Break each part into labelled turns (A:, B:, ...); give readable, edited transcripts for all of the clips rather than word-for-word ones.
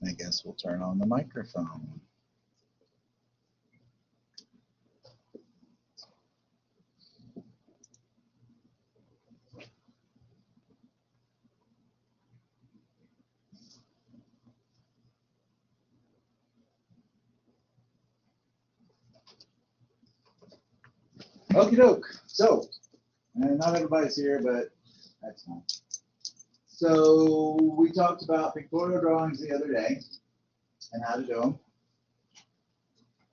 A: I guess we'll turn on the microphone. Okie doke. So, not everybody's here, but that's fine. So, we talked about pictorial drawings the other day and how to do them.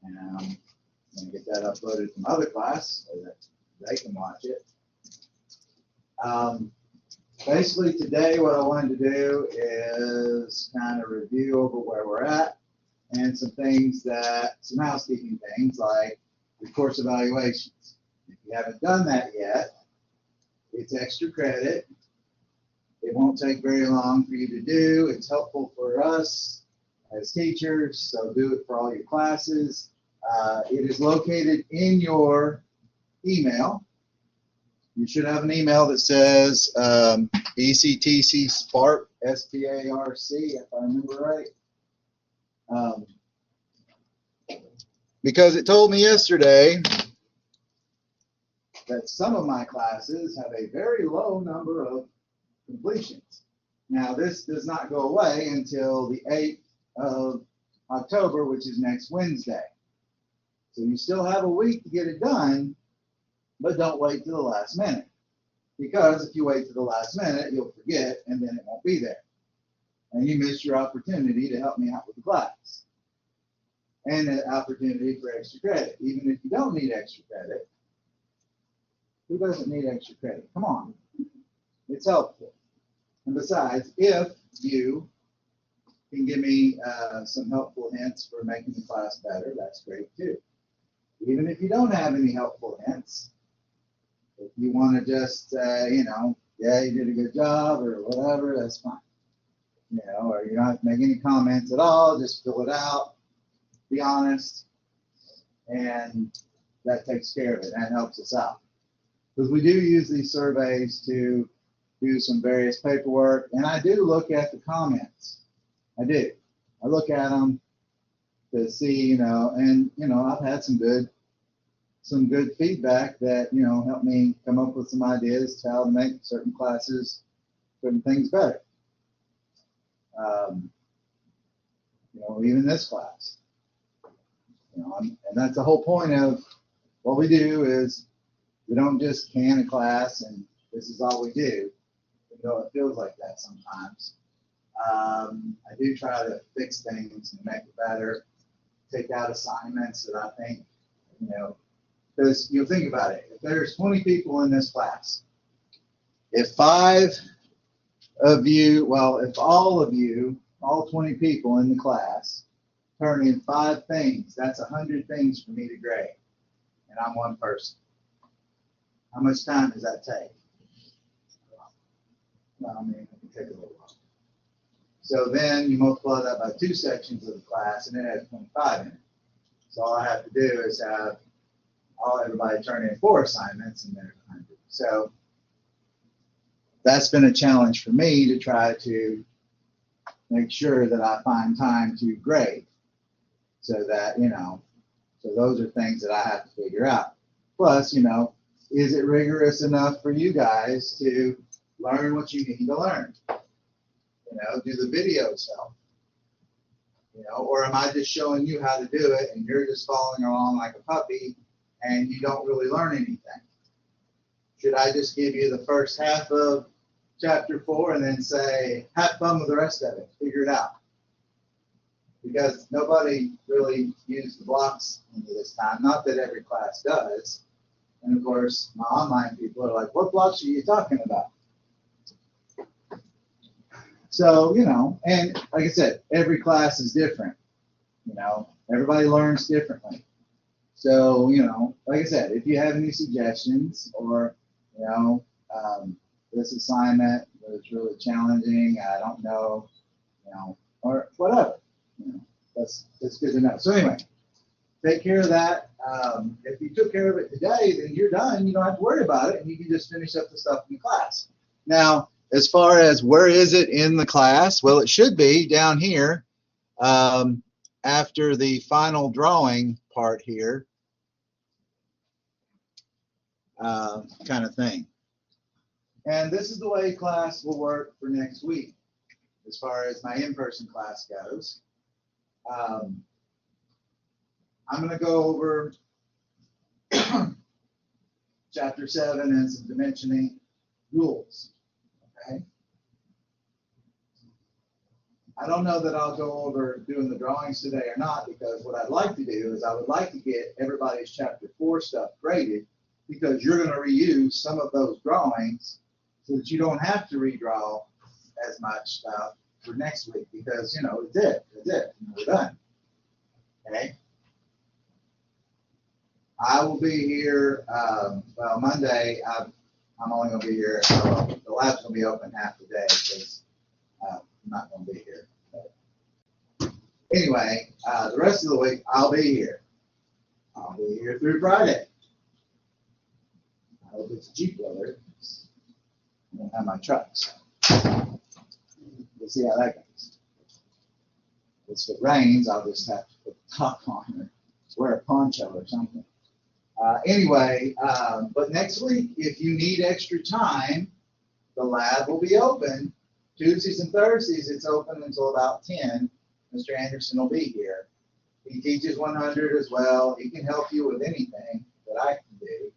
A: And I'm going to get that uploaded from other class so that they can watch it. Basically, today what I wanted to do is kind of review over where we're at and some housekeeping things like the course evaluations. If you haven't done that yet, it's extra credit. It won't take very long for you to do. It's helpful for us as teachers, so do it for all your classes. It is located in your email. You should have an email that says ECTC Spark, S-P-A-R-C, if I remember right. Because it told me yesterday that some of my classes have a very low number of completions. Now, this does not go away until the 8th of October, which is next Wednesday. So you still have a week to get it done, but don't wait till the last minute. Because if you wait till the last minute, you'll forget, and then it won't be there. And you miss your opportunity to help me out with the class. And an opportunity for extra credit. Even if you don't need extra credit, who doesn't need extra credit? Come on. It's helpful. And besides, if you can give me some helpful hints for making the class better, that's great too. Even if you don't have any helpful hints, if you want to just say, yeah, you did a good job or whatever, that's fine. Or you don't have to make any comments at all, just fill it out, be honest, and that takes care of it. That helps us out. Because we do use these surveys to do some various paperwork, and I do look at the comments. I do. I look at them to see, and I've had some good feedback that helped me come up with some ideas to how to make certain classes, certain things better. Even this class. And that's the whole point of what we do is we don't just can a class and this is all we do, even though it feels like that sometimes. I do try to fix things and make it better, take out assignments that I think, because you think about it, if there's 20 people in this class, if all of you, all 20 people in the class, turn in 5 things, that's 100 things for me to grade, and I'm one person. How much time does that take? Well, it can take a little while. So then you multiply that by 2 sections of the class, and it has 25 in it. So all I have to do is have everybody turn in 4 assignments, and there's 100. So that's been a challenge for me to try to make sure that I find time to grade, so that so those are things that I have to figure out. Plus, is it rigorous enough for you guys to learn what you need to learn? Do the videos help? Or am I just showing you how to do it and you're just following along like a puppy and you don't really learn anything? Should I just give you the first half of chapter 4 and then say, have fun with the rest of it, figure it out? Because nobody really used the blocks this time. Not that every class does. And of course, my online people are like, what blocks are you talking about? So, and like I said, every class is different. Everybody learns differently. So, like I said, if you have any suggestions or, this assignment was really challenging, I don't know, or whatever, that's good to know. So anyway, take care of that. If you took care of it today, then you're done. You don't have to worry about it, and you can just finish up the stuff in the class. Now, as far as where is it in the class, well, it should be down here after the final drawing part here, kind of thing. And this is the way class will work for next week as far as my in-person class goes. I'm going to go over Chapter 7 and some dimensioning rules. Okay. I don't know that I'll go over doing the drawings today or not, because what I'd like to do is I would like to get everybody's Chapter 4 stuff graded, because you're going to reuse some of those drawings so that you don't have to redraw as much stuff for next week, because, you know, it's it. We're done. Okay. I will be here, well, Monday, I'm only going to be here, the lab's going to be open half the day because I'm not going to be here. But anyway, the rest of the week, I'll be here. I'll be here through Friday. I hope it's cheap weather. I don't have my truck, so we'll see how that goes. If it rains, I'll just have to put the top on or wear a poncho or something. Anyway, but next week, if you need extra time, the lab will be open. Tuesdays and Thursdays, it's open until about 10. Mr. Anderson will be here. He teaches 100 as well. He can help you with anything that I can do.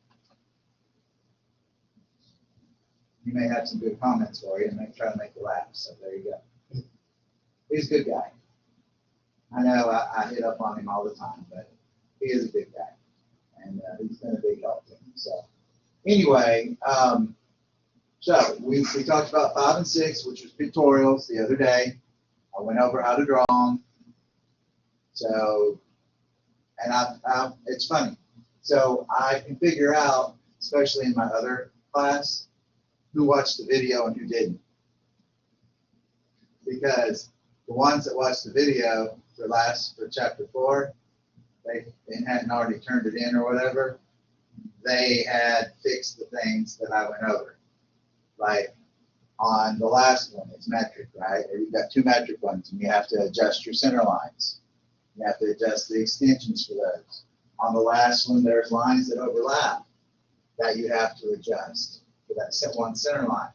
A: He may have some good comments for you and try to make you laugh. So there you go. He's a good guy. I know I hit up on him all the time, but he is a good guy. And he's been a big help to me. So anyway, so we talked about 5 and 6, which was pictorials the other day. I went over how to draw them. So, and it's funny. So I can figure out, especially in my other class, who watched the video and who didn't. Because the ones that watched the video for chapter 4, they hadn't already turned it in or whatever, they had fixed the things that I went over. Like on the last one, it's metric, right? Or you've got 2 metric ones, and you have to adjust your center lines. You have to adjust the extensions for those. On the last one, there's lines that overlap that you have to adjust for that one center line.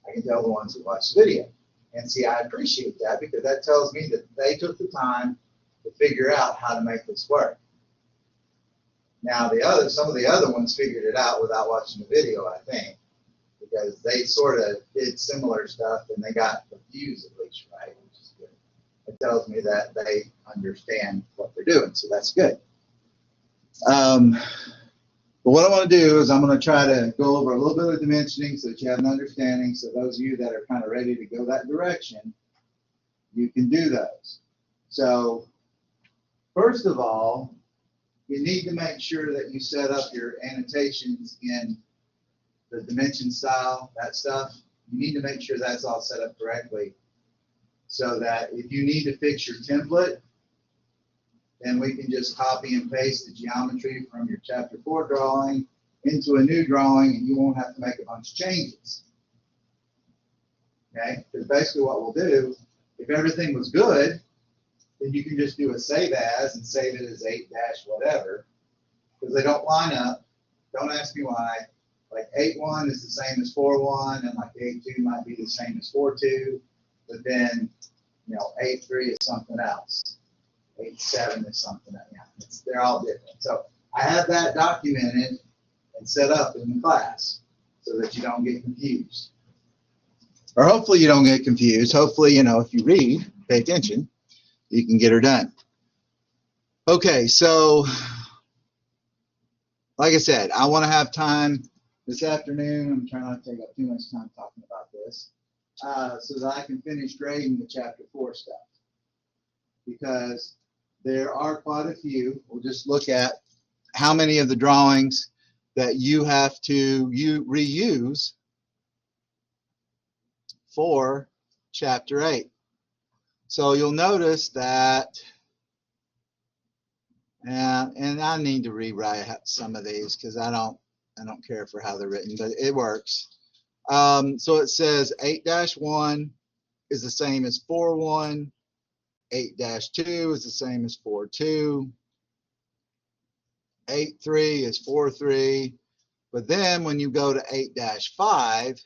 A: I can tell the ones who watch the video. And see, I appreciate that, because that tells me that they took the time to figure out how to make this work. Now, some of the other ones figured it out without watching the video, I think, because they sort of did similar stuff and they got confused at least, right? Which is good. It tells me that they understand what they're doing, so that's good. But what I want to do is I'm going to try to go over a little bit of dimensioning so that you have an understanding. So those of you that are kind of ready to go that direction, you can do those. So first of all, you need to make sure that you set up your annotations in the dimension style, that stuff. You need to make sure that's all set up correctly, so that if you need to fix your template, then we can just copy and paste the geometry from your chapter 4 drawing into a new drawing, and you won't have to make a bunch of changes. Okay? Because basically what we'll do, if everything was good, then you can just do a save as and save it as 8- whatever, because they don't line up. Don't ask me why. Like 8.1 is the same as 4.1, and like 8.2 might be the same as 4.2, but then, 8.3 is something else. 8.7 is something else. Yeah, they're all different. So I have that documented and set up in the class so that you don't get confused. Or hopefully you don't get confused. Hopefully, if you read, pay attention, you can get her done. Okay, so like I said, I want to have time this afternoon. I'm trying not to take up too much time talking about this, so that I can finish grading the chapter 4 stuff. Because there are quite a few. We'll just look at how many of the drawings that you have to reuse for chapter 8. So you'll notice that, and I need to rewrite some of these because I don't care for how they're written, but it works. So it says 8-1 is the same as 4.1, 8-2 is the same as 4-2. 8-3 is 4-3. But then when you go to 8-5,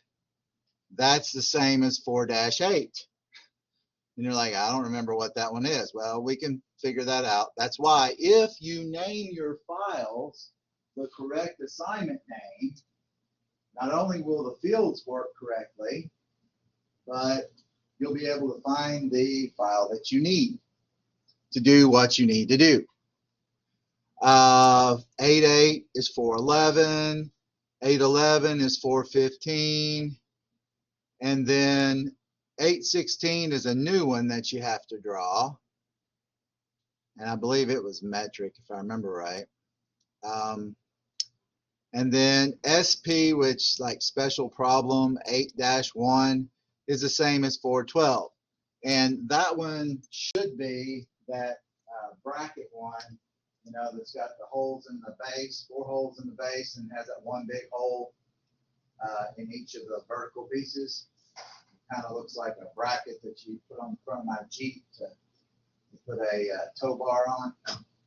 A: that's the same as 4-8. And you're like, I don't remember what that one is. Well, we can figure that out. That's why if you name your files the correct assignment name, not only will the fields work correctly, but you'll be able to find the file that you need to do what you need to do. 8-8 is 411. 8-11 is 415. And then 8-16 is a new one that you have to draw. And I believe it was metric, if I remember right. And then SP, which like special problem 8-1, is the same as 412. And that one should be that bracket one, you know, that's got the holes in the base, 4 holes in the base, and has that one big hole in each of the vertical pieces. It kind of looks like a bracket that you put on the front of my Jeep to put a tow bar on.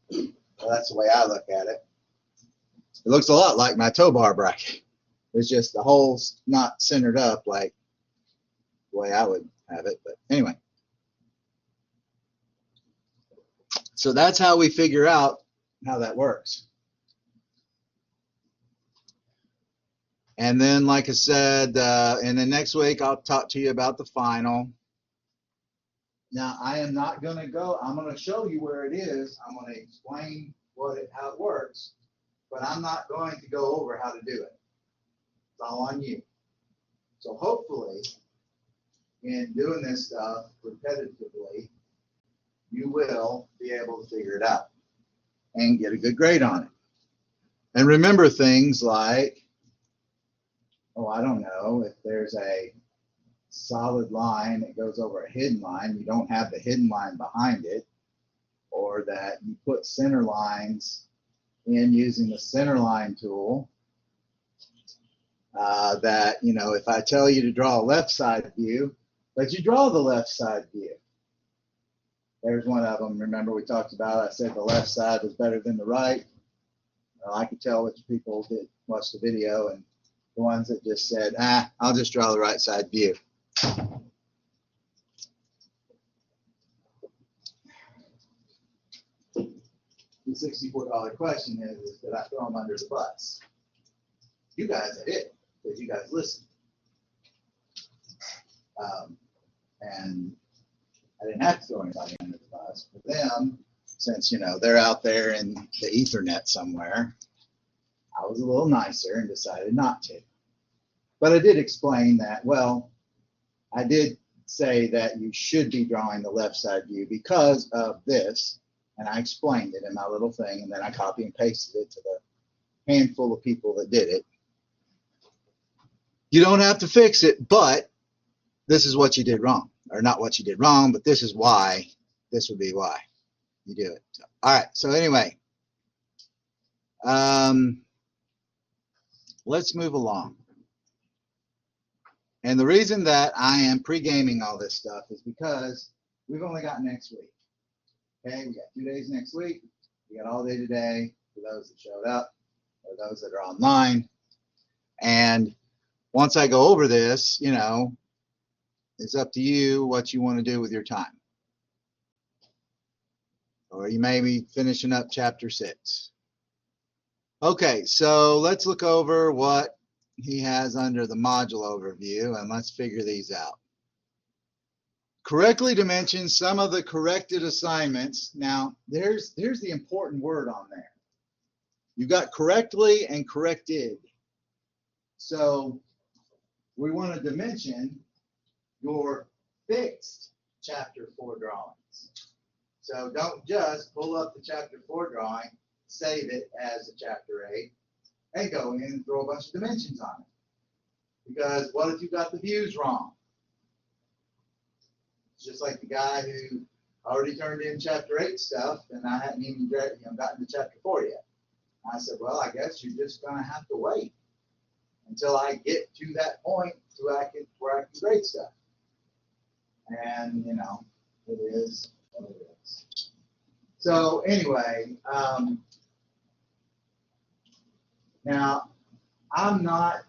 A: Well, that's the way I look at it. It looks a lot like my tow bar bracket. It's just the holes not centered up like the way I would have it. But anyway. So that's how we figure out how that works. And then, like I said, and then next week I'll talk to you about the final. Now, I am not going to go, I'm going to show you where it is. I'm going to explain how it works, but I'm not going to go over how to do it. It's all on you. So hopefully, in doing this stuff repetitively, you will be able to figure it out and get a good grade on it. And remember things like, oh, I don't know, if there's a solid line that goes over a hidden line, you don't have the hidden line behind it, or that you put center lines in using the center line tool, that, you know, if I tell you to draw a left side view, but you draw the left side view. There's one of them. Remember we talked about, I said the left side was better than the right. Well, I could tell which people did watch the video, and the ones that just said, I'll just draw the right side view. The $64 question is that I throw them under the bus. You guys did it because you guys listened. And I didn't have to throw anybody under the bus. For them, since, you know, they're out there in the Ethernet somewhere, I was a little nicer and decided not to. But I did explain that, well, I did say that you should be drawing the left side view because of this, and I explained it in my little thing, and then I copy and pasted it to the handful of people that did it. You don't have to fix it, but this is what you did wrong. Or not what you did wrong, but this is why, this would be why you do it. So, all right, so anyway, let's move along. And the reason that I am pre-gaming all this stuff is because we've only got next week. Okay, we got 2 days next week. We got all day today for those that showed up or those that are online. And once I go over this, you know, it's up to you what you want to do with your time. Or you may be finishing up chapter 6. Okay, so let's look over what he has under the module overview, and let's figure these out. Correctly dimension some of the corrected assignments. Now, there's the important word on there. You've got correctly and corrected. So we want to dimension your fixed chapter 4 drawings. So don't just pull up the chapter 4 drawing, save it as a chapter 8, and go in and throw a bunch of dimensions on it. Because what if you got the views wrong? It's just like the guy who already turned in chapter 8 stuff, and I hadn't even gotten to chapter 4 yet. I said, well, I guess you're just going to have to wait until I get to that point where I can grade stuff. And, you know, it is what So anyway, now I'm not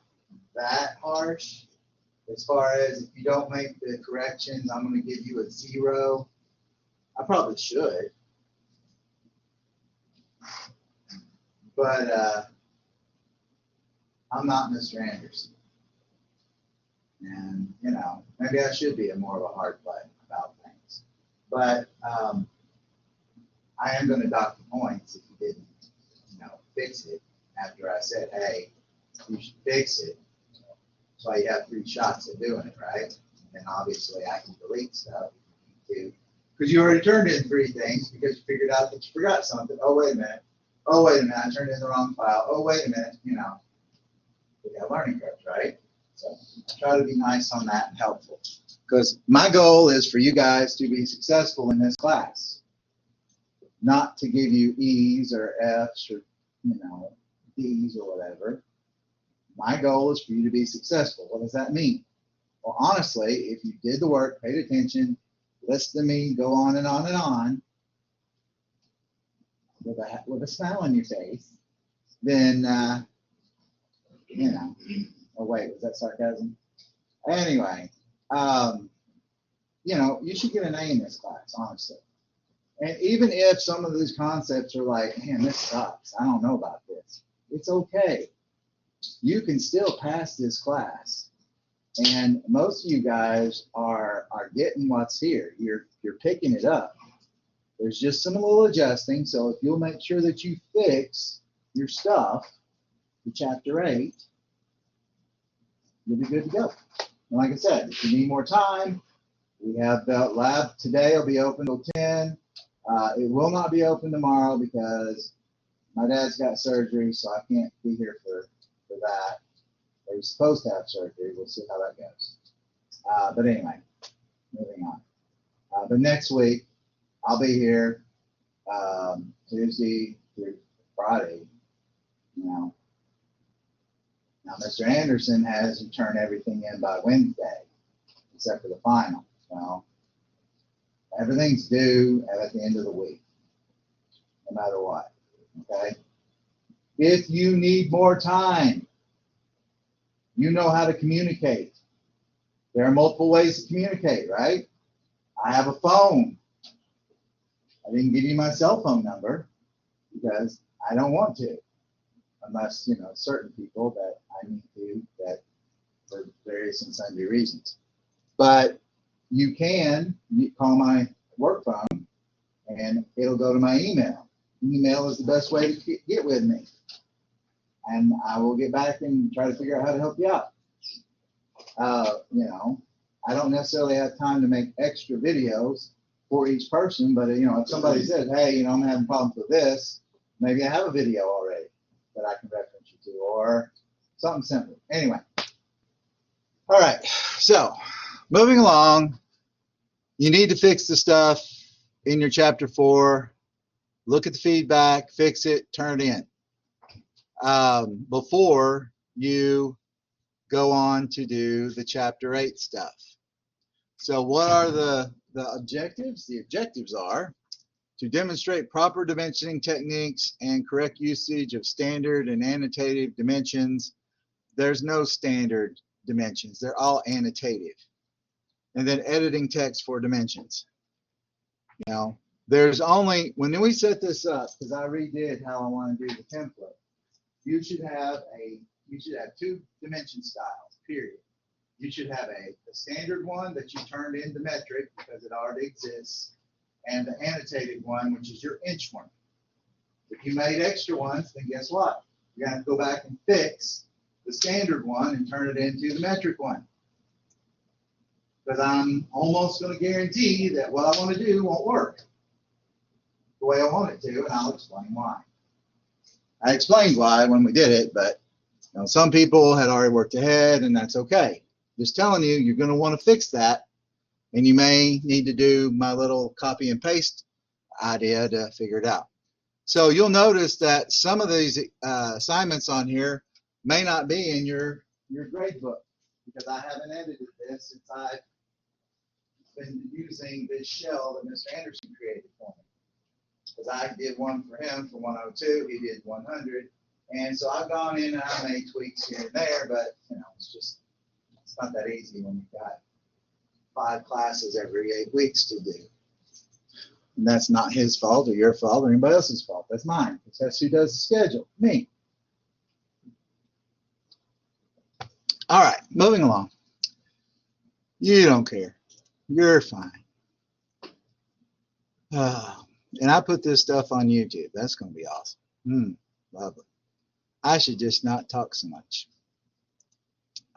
A: that harsh as far as if you don't make the corrections, I'm going to give you a 0. I probably should, but I'm not Mr. Anderson. And, you know, maybe I should be more of a hard play about things. But I am going to dock the points if you didn't, you know, fix it after I said, hey, you should fix it. So you have 3 shots at doing it, right? And obviously I can delete stuff too. Because you already turned in 3 things because you figured out that you forgot something. Oh, wait a minute. Oh, wait a minute. I turned in the wrong file. Oh, wait a minute. You know, we got learning curves, right? So try to be nice on that and helpful. Because my goal is for you guys to be successful in this class. Not to give you E's or F's or, you know, D's or whatever. My goal is for you to be successful. What does that mean? Well, honestly, if you did the work, paid attention, listened to me, go on and on and on, with a smile on your face, then, you know, oh wait, was that sarcasm? Anyway, you know, you should get an A in this class, honestly. And even if some of these concepts are like, man, this sucks, I don't know about this, it's okay. You can still pass this class. And most of you guys are getting what's here. You're picking it up. There's just some little adjusting. So if you'll make sure that you fix your stuff for chapter 8, you'll be good to go. And like I said, if you need more time, we have the lab today will be open till 10. It will not be open tomorrow because my dad's got surgery, so I can't be here for that. He's supposed to have surgery. We'll see how that goes. But anyway, moving on. But next week, I'll be here Tuesday through Friday. You know. Now, Mr. Anderson has to turn everything in by Wednesday, except for the final. So everything's due at the end of the week, no matter what. Okay? If you need more time, you know how to communicate. There are multiple ways to communicate, right? I have a phone. I didn't give you my cell phone number because I don't want to, unless, you know, certain people that I need to, that for various and sundry reasons. But you can call my work phone and it'll go to my email. Email is the best way to get with me. And I will get back and try to figure out how to help you out. You know, I don't necessarily have time to make extra videos for each person, but, you know, if somebody says, hey, you know, I'm having problems with this, maybe I have a video already that I can reference you to, or something simple. Anyway. All right. So, moving along, you need to fix the stuff in your chapter 4. Look at the feedback, fix it, turn it in. Before you go on to do the chapter 8 stuff. So what are the objectives? The objectives are to demonstrate proper dimensioning techniques and correct usage of standard and annotative dimensions. There's no standard dimensions. They're all annotative. And then editing text for dimensions. Now, there's only, when we set this up, because I redid how I want to do the template, you should have 2 dimension styles, period. You should have a standard one that you turned into metric because it already exists, and the annotated one, which is your inch one. If you made extra ones, then guess what? You're going to go back and fix the standard one and turn it into the metric one. Because I'm almost going to guarantee that what I want to do won't work the way I want it to, and I'll explain why. I explained why when we did it, but you know, some people had already worked ahead, and that's okay. Just telling you, you're going to want to fix that, and you may need to do my little copy and paste idea to figure it out. So you'll notice that some of these assignments on here may not be in your grade book because I haven't edited this since I've been using this shell that Mr. Anderson created for me. Because because I did one for him for 102, he did 100. And so I've gone in and I made tweaks here and there, but it's not that easy when you've got 5 classes every 8 weeks to do. And that's not his fault or your fault or anybody else's fault. That's mine. That's who does the schedule, me. All right, moving along. You don't care. You're fine. And I put this stuff on YouTube. That's going to be awesome. Lovely. I should just not talk so much.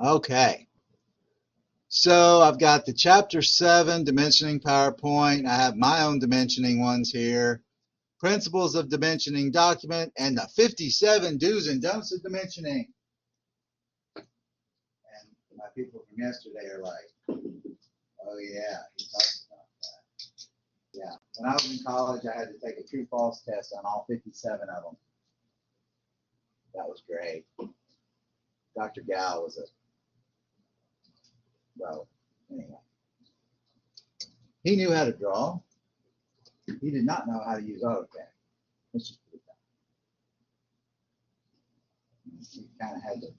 A: Okay. So I've got the chapter 7 dimensioning PowerPoint. I have my own dimensioning ones here. Principles of dimensioning document and the 57 do's and don'ts of dimensioning. And my people from yesterday are like, oh yeah, he talks about that. Yeah. When I was in college, I had to take a true-false test on all 57 of them. That was great. Dr. Gal was well, anyway. He knew how to draw. He did not know how to use AutoCAD. Let's just put it that. He kind of had to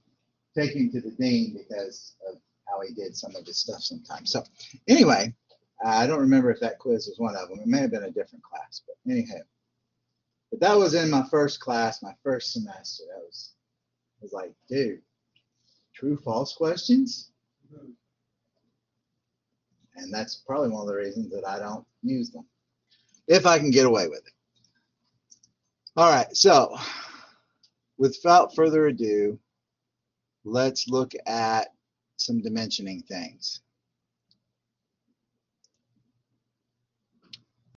A: take him to the dean because of how he did some of his stuff sometimes. So anyway, I don't remember if that quiz was one of them. It may have been a different class, but anyhow. But that was in my first class, my first semester. I was like, dude, true, false questions? And that's probably one of the reasons that I don't use them, if I can get away with it. All right, so without further ado, let's look at some dimensioning things.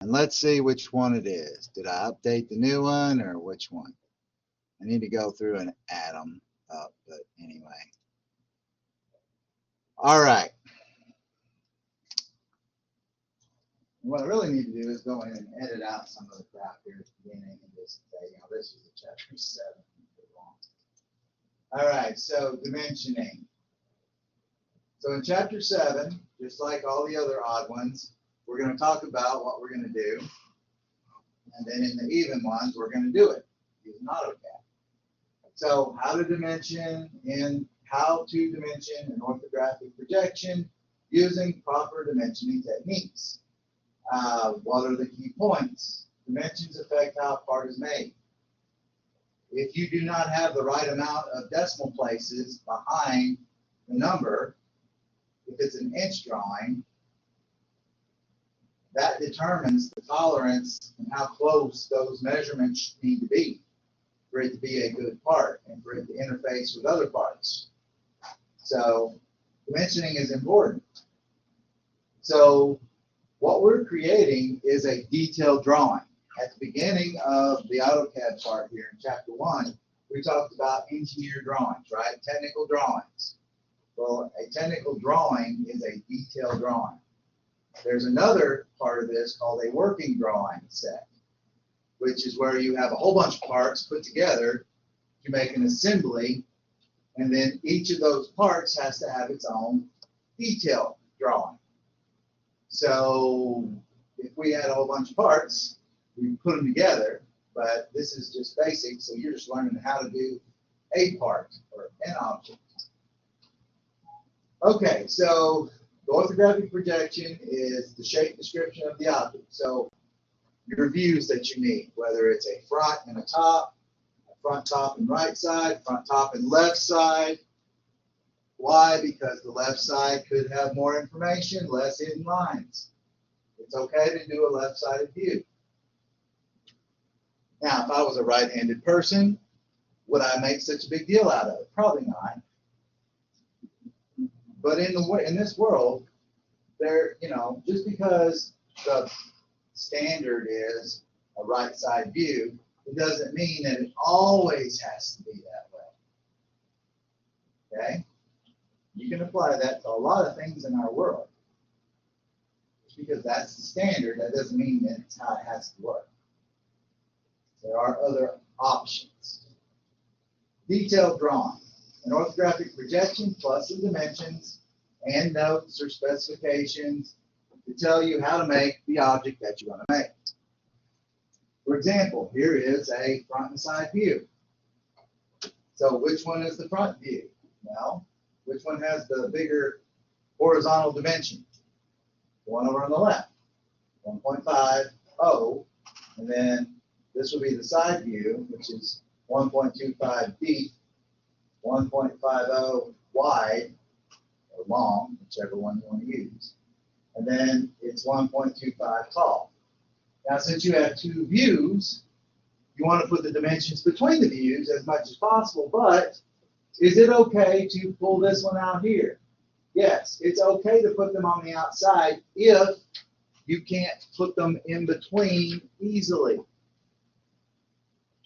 A: And let's see which one it is. Did I update the new one or which one? I need to go through and add them up, but anyway. All right. What I really need to do is go in and edit out some of the crap here at the beginning and just say, this is a chapter 7. All right, so dimensioning. So in chapter 7, just like all the other odd ones, we're going to talk about what we're going to do. And then in the even ones, we're going to do it using AutoCAD. So how to dimension and how to dimension an orthographic projection using proper dimensioning techniques. What are the key points? Dimensions affect how a part is made. If you do not have the right amount of decimal places behind the number, if it's an inch drawing, that determines the tolerance and how close those measurements need to be for it to be a good part and for it to interface with other parts. So dimensioning is important. So what we're creating is a detailed drawing. At the beginning of the AutoCAD part here in chapter 1, we talked about engineer drawings, right? Technical drawings. Well, a technical drawing is a detailed drawing. There's another part of this called a working drawing set, which is where you have a whole bunch of parts put together to make an assembly, and then each of those parts has to have its own detailed drawing. So if we had a whole bunch of parts, we put them together, but this is just basic, so you're just learning how to do a part or an object. Okay, so the orthographic projection is the shape description of the object. So your views that you need, whether it's a front and a top, a front, top, and right side, front, top, and left side. Why? Because the left side could have more information, less hidden lines. It's okay to do a left-sided view. Now, if I was a right-handed person, would I make such a big deal out of it? Probably not. But in this world, just because the standard is a right side view, it doesn't mean that it always has to be that way. Okay? You can apply that to a lot of things in our world. Just because that's the standard, that doesn't mean that it's how it has to work. There are other options. Detailed drawing. An orthographic projection plus the dimensions and notes or specifications to tell you how to make the object that you want to make. For example, here is a front and side view. So which one is the front view? Well, which one has the bigger horizontal dimension? The one over on the left, 1.50, and then this will be the side view, which is 1.25 deep, 1.50 wide, or long, whichever one you want to use. And then it's 1.25 tall. Now, since you have two views, you want to put the dimensions between the views as much as possible, but is it okay to pull this one out here? Yes, it's okay to put them on the outside if you can't put them in between easily.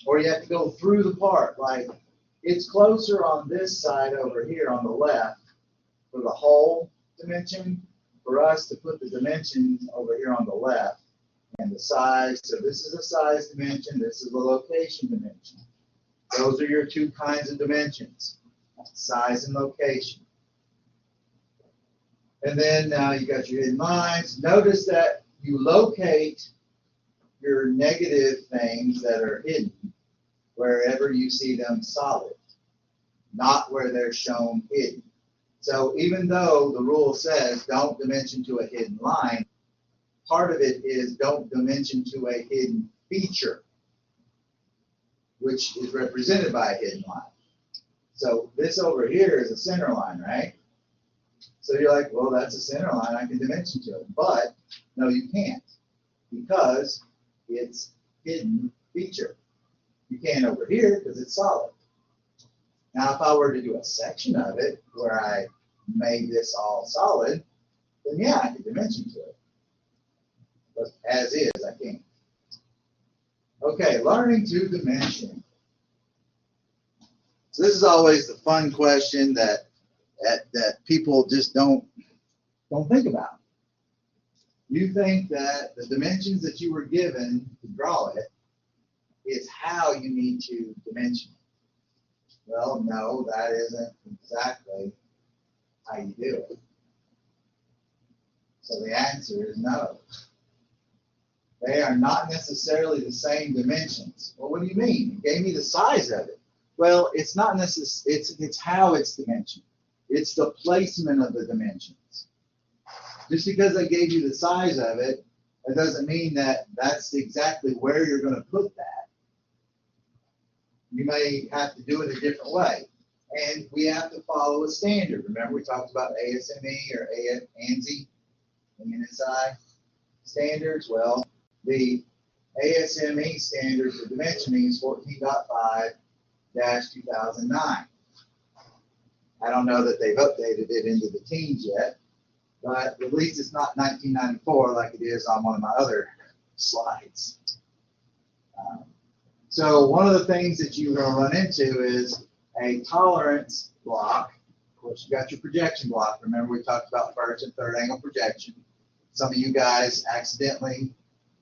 A: Or you have to go through the part. Like, it's closer on this side over here on the left for the whole dimension for us to put the dimensions over here on the left and the size. So this is a size dimension, this is a location dimension. Those are your two kinds of dimensions, size and location. And then now you got your hidden lines. Notice that you locate your negative things that are hidden wherever you see them solid, not where they're shown hidden. So even though the rule says don't dimension to a hidden line, part of it is don't dimension to a hidden feature, which is represented by a hidden line. So this over here is a center line, right? So you're like, well, that's a center line, I can dimension to it. But no, you can't, because it's hidden feature. You can over here because it's solid. Now, if I were to do a section of it where I made this all solid, then yeah, I could dimension to it. But as is, I can't. Okay, learning to dimension. So this is always the fun question that people just don't think about. You think that the dimensions that you were given to draw it is how you need to dimension it. Well, no, that isn't exactly how you do it. So the answer is no. They are not necessarily the same dimensions. Well, what do you mean? You gave me the size of it. Well, it's not necessarily, it's how it's dimensioned. It's the placement of the dimensions. Just because I gave you the size of it, that doesn't mean that that's exactly where you're going to put that. You may have to do it a different way. And we have to follow a standard. Remember, we talked about ASME or ANSI, ANSI standards. Well, the ASME standard for dimensioning is 14.5-2009. I don't know that they've updated it into the teens yet, but at least it's not 1994 like it is on one of my other slides. So one of the things that you're going to run into is a tolerance block. Of course, you got your projection block. Remember, we talked about first and third angle projection. Some of you guys accidentally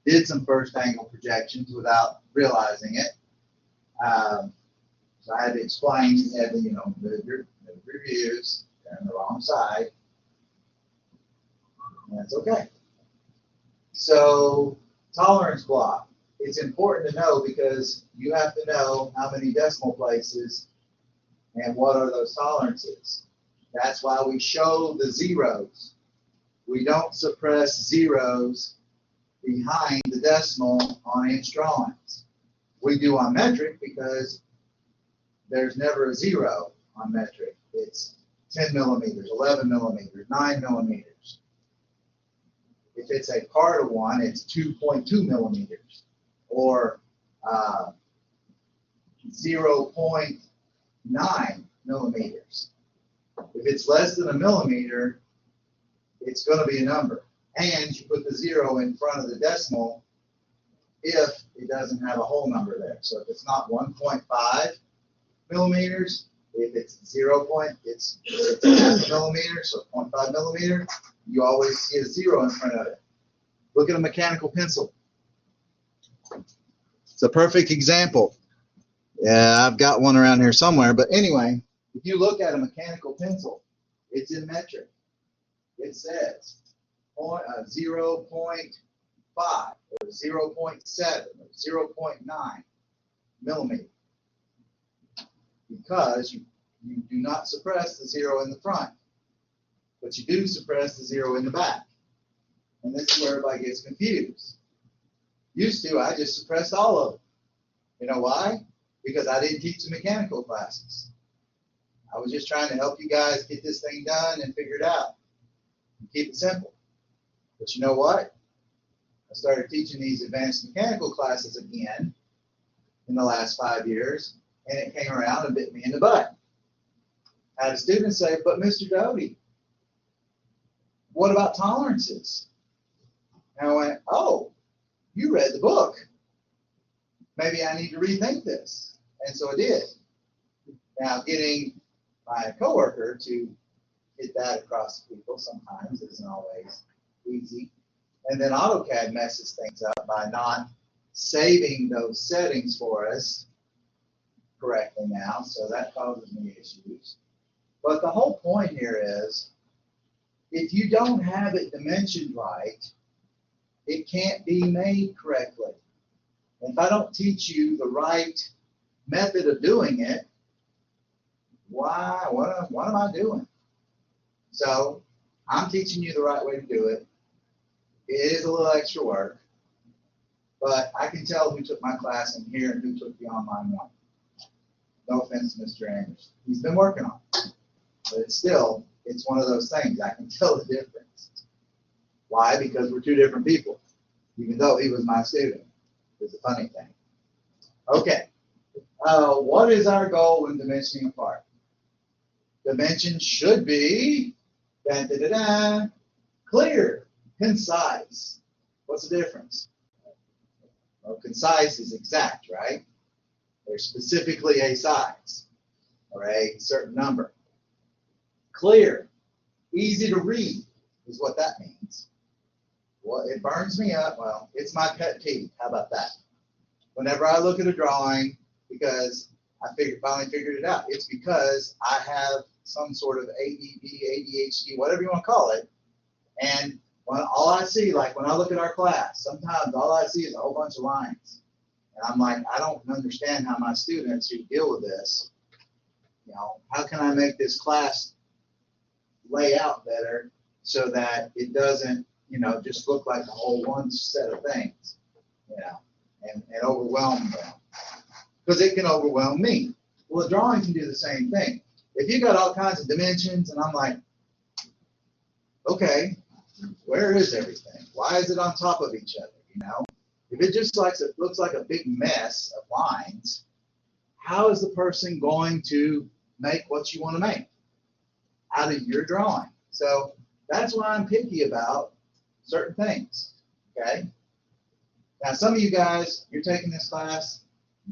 A: did some first angle projections without realizing it. So I had to explain, move your views, they're on the wrong side. And that's okay. So tolerance block. It's important to know because you have to know how many decimal places and what are those tolerances. That's why we show the zeros. We don't suppress zeros behind the decimal on inch drawings. We do on metric because there's never a zero on metric. It's 10 millimeters, 11 millimeters, 9 millimeters. If it's a part of one, it's 2.2 millimeters or 0.9 millimeters. If it's less than a millimeter, it's going to be a number. And you put the zero in front of the decimal if it doesn't have a whole number there. So if it's not 1.5 millimeters, if it's it's half a millimeter, so 0.5 millimeter, you always see a zero in front of it. Look at a mechanical pencil. It's a perfect example. Yeah, I've got one around here somewhere, but anyway, if you look at a mechanical pencil, it's in metric. It says 0.5 or 0.7 or 0.9 millimeter, because you do not suppress the 0 in the front, but you do suppress the 0 in the back. And this is where everybody gets confused. Used to, I just suppressed all of them. You know why? Because I didn't teach the mechanical classes. I was just trying to help you guys get this thing done and figure it out. And keep it simple. But you know what? I started teaching these advanced mechanical classes again in the last 5 years, and it came around and bit me in the butt. I had a student say, but Mr. Doty, what about tolerances? And I went, oh, you read the book. Maybe I need to rethink this. And so I did. Now, getting my coworker to get that across to people sometimes isn't always easy. And then AutoCAD messes things up by not saving those settings for us correctly now, so that causes me issues. But the whole point here is, if you don't have it dimensioned right, it can't be made correctly. And if I don't teach you the right method of doing it, what am I doing? So I'm teaching you the right way to do it. It is a little extra work, but I can tell who took my class in here and who took the online one. No offense to Mr. Anderson. He's been working on it. But it's one of those things. I can tell the difference. Why? Because we're two different people, even though he was my student. It's a funny thing. Okay. What is our goal when dimensioning a part? Dimensions should be clear, concise. What's the difference? Well, concise is exact, right? There's specifically a size or a certain number. Clear, easy to read is what that means. Well, it burns me up. Well, it's my pet peeve. How about that? Whenever I look at a drawing, because I finally figured it out, it's because I have some sort of ADD, ADHD, whatever you want to call it, and all I see, like when I look at our class, sometimes all I see is a whole bunch of lines. And I'm like, I don't understand how my students who deal with this, how can I make this class lay out better so that it doesn't, just look like a whole one set of things, and overwhelm them. Because it can overwhelm me. Well, a drawing can do the same thing. If you got all kinds of dimensions and I'm like, okay, where is everything? Why is it on top of each other, If it just looks like a big mess of lines, how is the person going to make what you want to make out of your drawing? So that's why I'm picky about certain things, okay? Now, some of you guys, you're taking this class,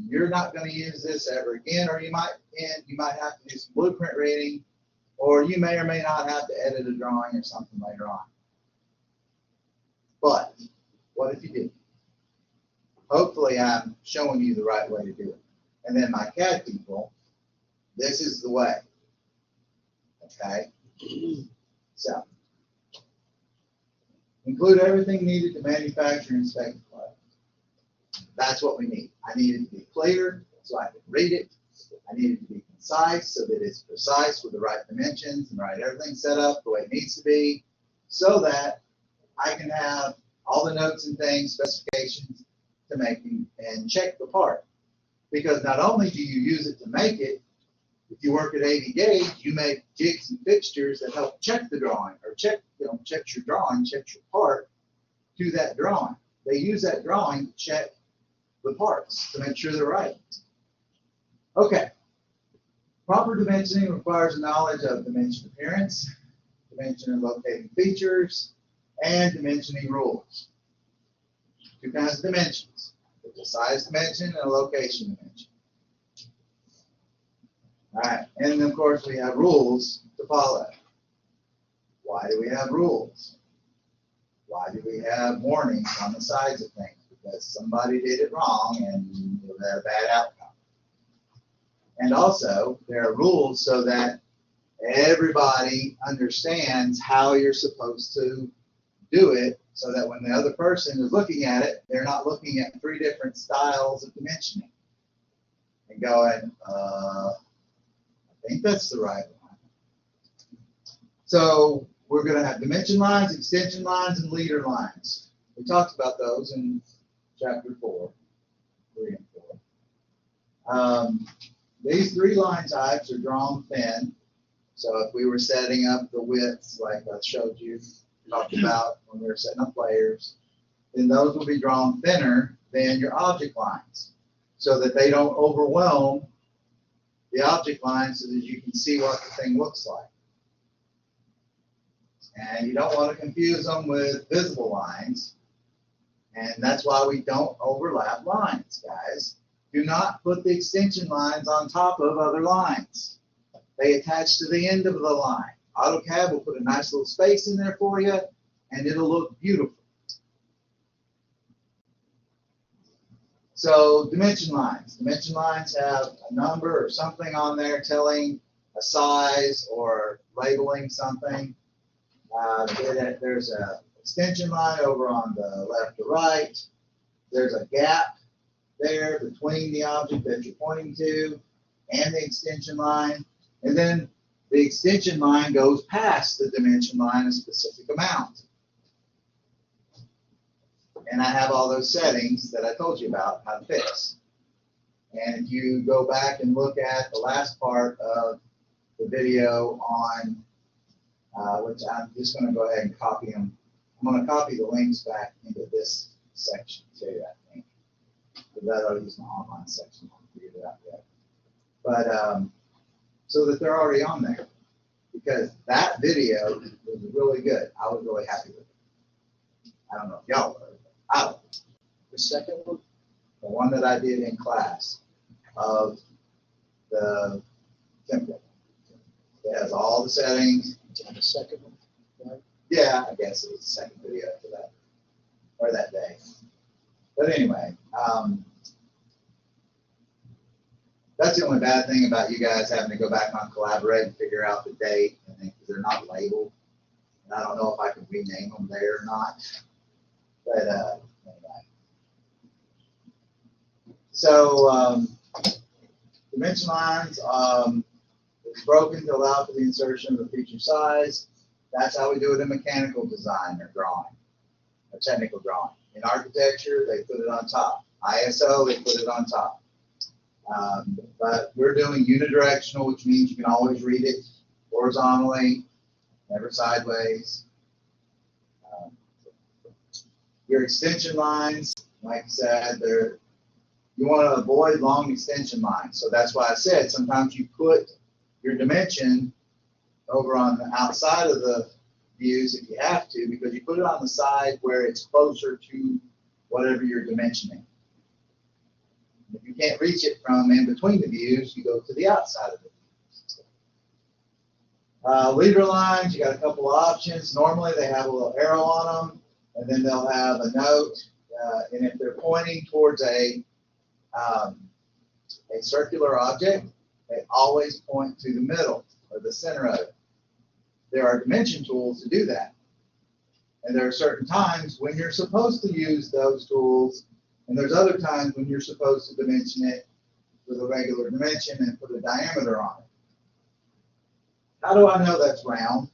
A: you're not going to use this ever again, or you might have to do some blueprint reading, or you may or may not have to edit a drawing or something later on. But what if you do? Hopefully I'm showing you the right way to do it. And then my CAD people, this is the way. Okay? So, include everything needed to manufacture and inspect the product. That's what we need. I need it to be clear so I can read it. I need it to be concise so that it's precise with the right dimensions and right everything set up the way it needs to be, so that I can have all the notes and things, specifications to make and check the part. Because not only do you use it to make it, if you work at 80 gauge, you make jigs and fixtures that help check the drawing, or check your drawing, check your part to that drawing. They use that drawing to check the parts to make sure they're right. Okay. Proper dimensioning requires a knowledge of dimension appearance, dimension and locating features, and dimensioning rules. Two kinds of dimensions. There's a size dimension and a location dimension. All right, and then of course we have rules to follow. Why do we have rules? Why do we have warnings on the sides of things? Because somebody did it wrong and it had a bad outcome. And also, there are rules so that everybody understands how you're supposed to do it so that when the other person is looking at it, they're not looking at three different styles of dimensioning and going, I think that's the right one. So we're going to have dimension lines, extension lines, and leader lines. We talked about those in chapter 4, 3 and 4. These three line types are drawn thin. So if we were setting up the widths like I showed you, talked about when we were setting up layers, then those will be drawn thinner than your object lines so that they don't overwhelm the object lines so that you can see what the thing looks like. And you don't want to confuse them with visible lines. And that's why we don't overlap lines, guys. Do not put the extension lines on top of other lines. They attach to the end of the line. AutoCAD will put a nice little space in there for you, and it'll look beautiful. So dimension lines. Dimension lines have a number or something on there telling a size or labeling something. There's an extension line over on the left or right. There's a gap there between the object that you're pointing to and the extension line. And then the extension line goes past the dimension line a specific amount. And I have all those settings that I told you about how to fix. And if you go back and look at the last part of the video on, which I'm just going to go ahead and copy them. I'm going to copy the links back into this section too, I think. Because that'll use my online section. I haven't figured it out yet. But so that they're already on there. Because that video was really good. I was really happy with it. I don't know if y'all were, but I was. The second one? The one that I did in class of the template. It has all the settings.
B: And the second one, right?
A: Yeah, I guess it was the second video after that, or that day. But anyway, that's the only bad thing about you guys having to go back on Collaborate and figure out the date, because they're not labeled. And I don't know if I can rename them there or not. But anyway. So dimension lines, it's broken to allow for the insertion of the feature size. That's how we do it in mechanical design or drawing, or technical drawing. In architecture, they put it on top. ISO, they put it on top. But we're doing unidirectional, which means you can always read it horizontally, never sideways. Your extension lines, like I said, you want to avoid long extension lines. So that's why I said sometimes you put your dimension over on the outside of the views if you have to, because you put it on the side where it's closer to whatever you're dimensioning. If you can't reach it from in between the views, you go to the outside of the views. Leader lines, you got a couple of options. Normally they have a little arrow on them, and then they'll have a note. And if they're pointing towards a circular object, they always point to the middle or the center of it. There are dimension tools to do that. And there are certain times when you're supposed to use those tools, and there's other times when you're supposed to dimension it with a regular dimension and put a diameter on it. How do I know that's round?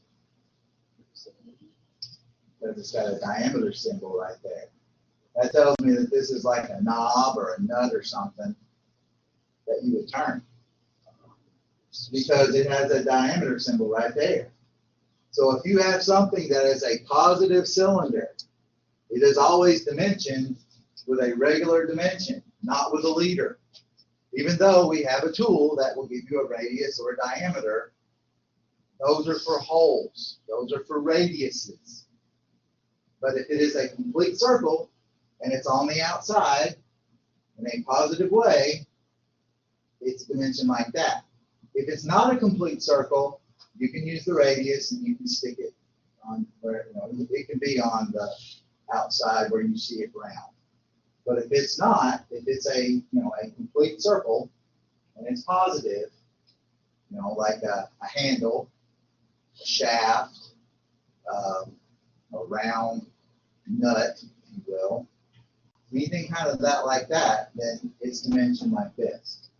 A: Because it's got a diameter symbol right there. That tells me that this is like a knob or a nut or something that you would turn, because it has a diameter symbol right there. So if you have something that is a positive cylinder, it is always dimensioned with a regular dimension, not with a leader. Even though we have a tool that will give you a radius or a diameter, those are for holes. Those are for radiuses. But if it is a complete circle and it's on the outside in a positive way, it's dimensioned like that. If it's not a complete circle, you can use the radius and you can stick it on where, it can be on the outside where you see it round. But if it's not, if it's a complete circle and it's positive, like a handle, a shaft, a round nut, if you will, anything kind of that like that, then it's dimensioned like this.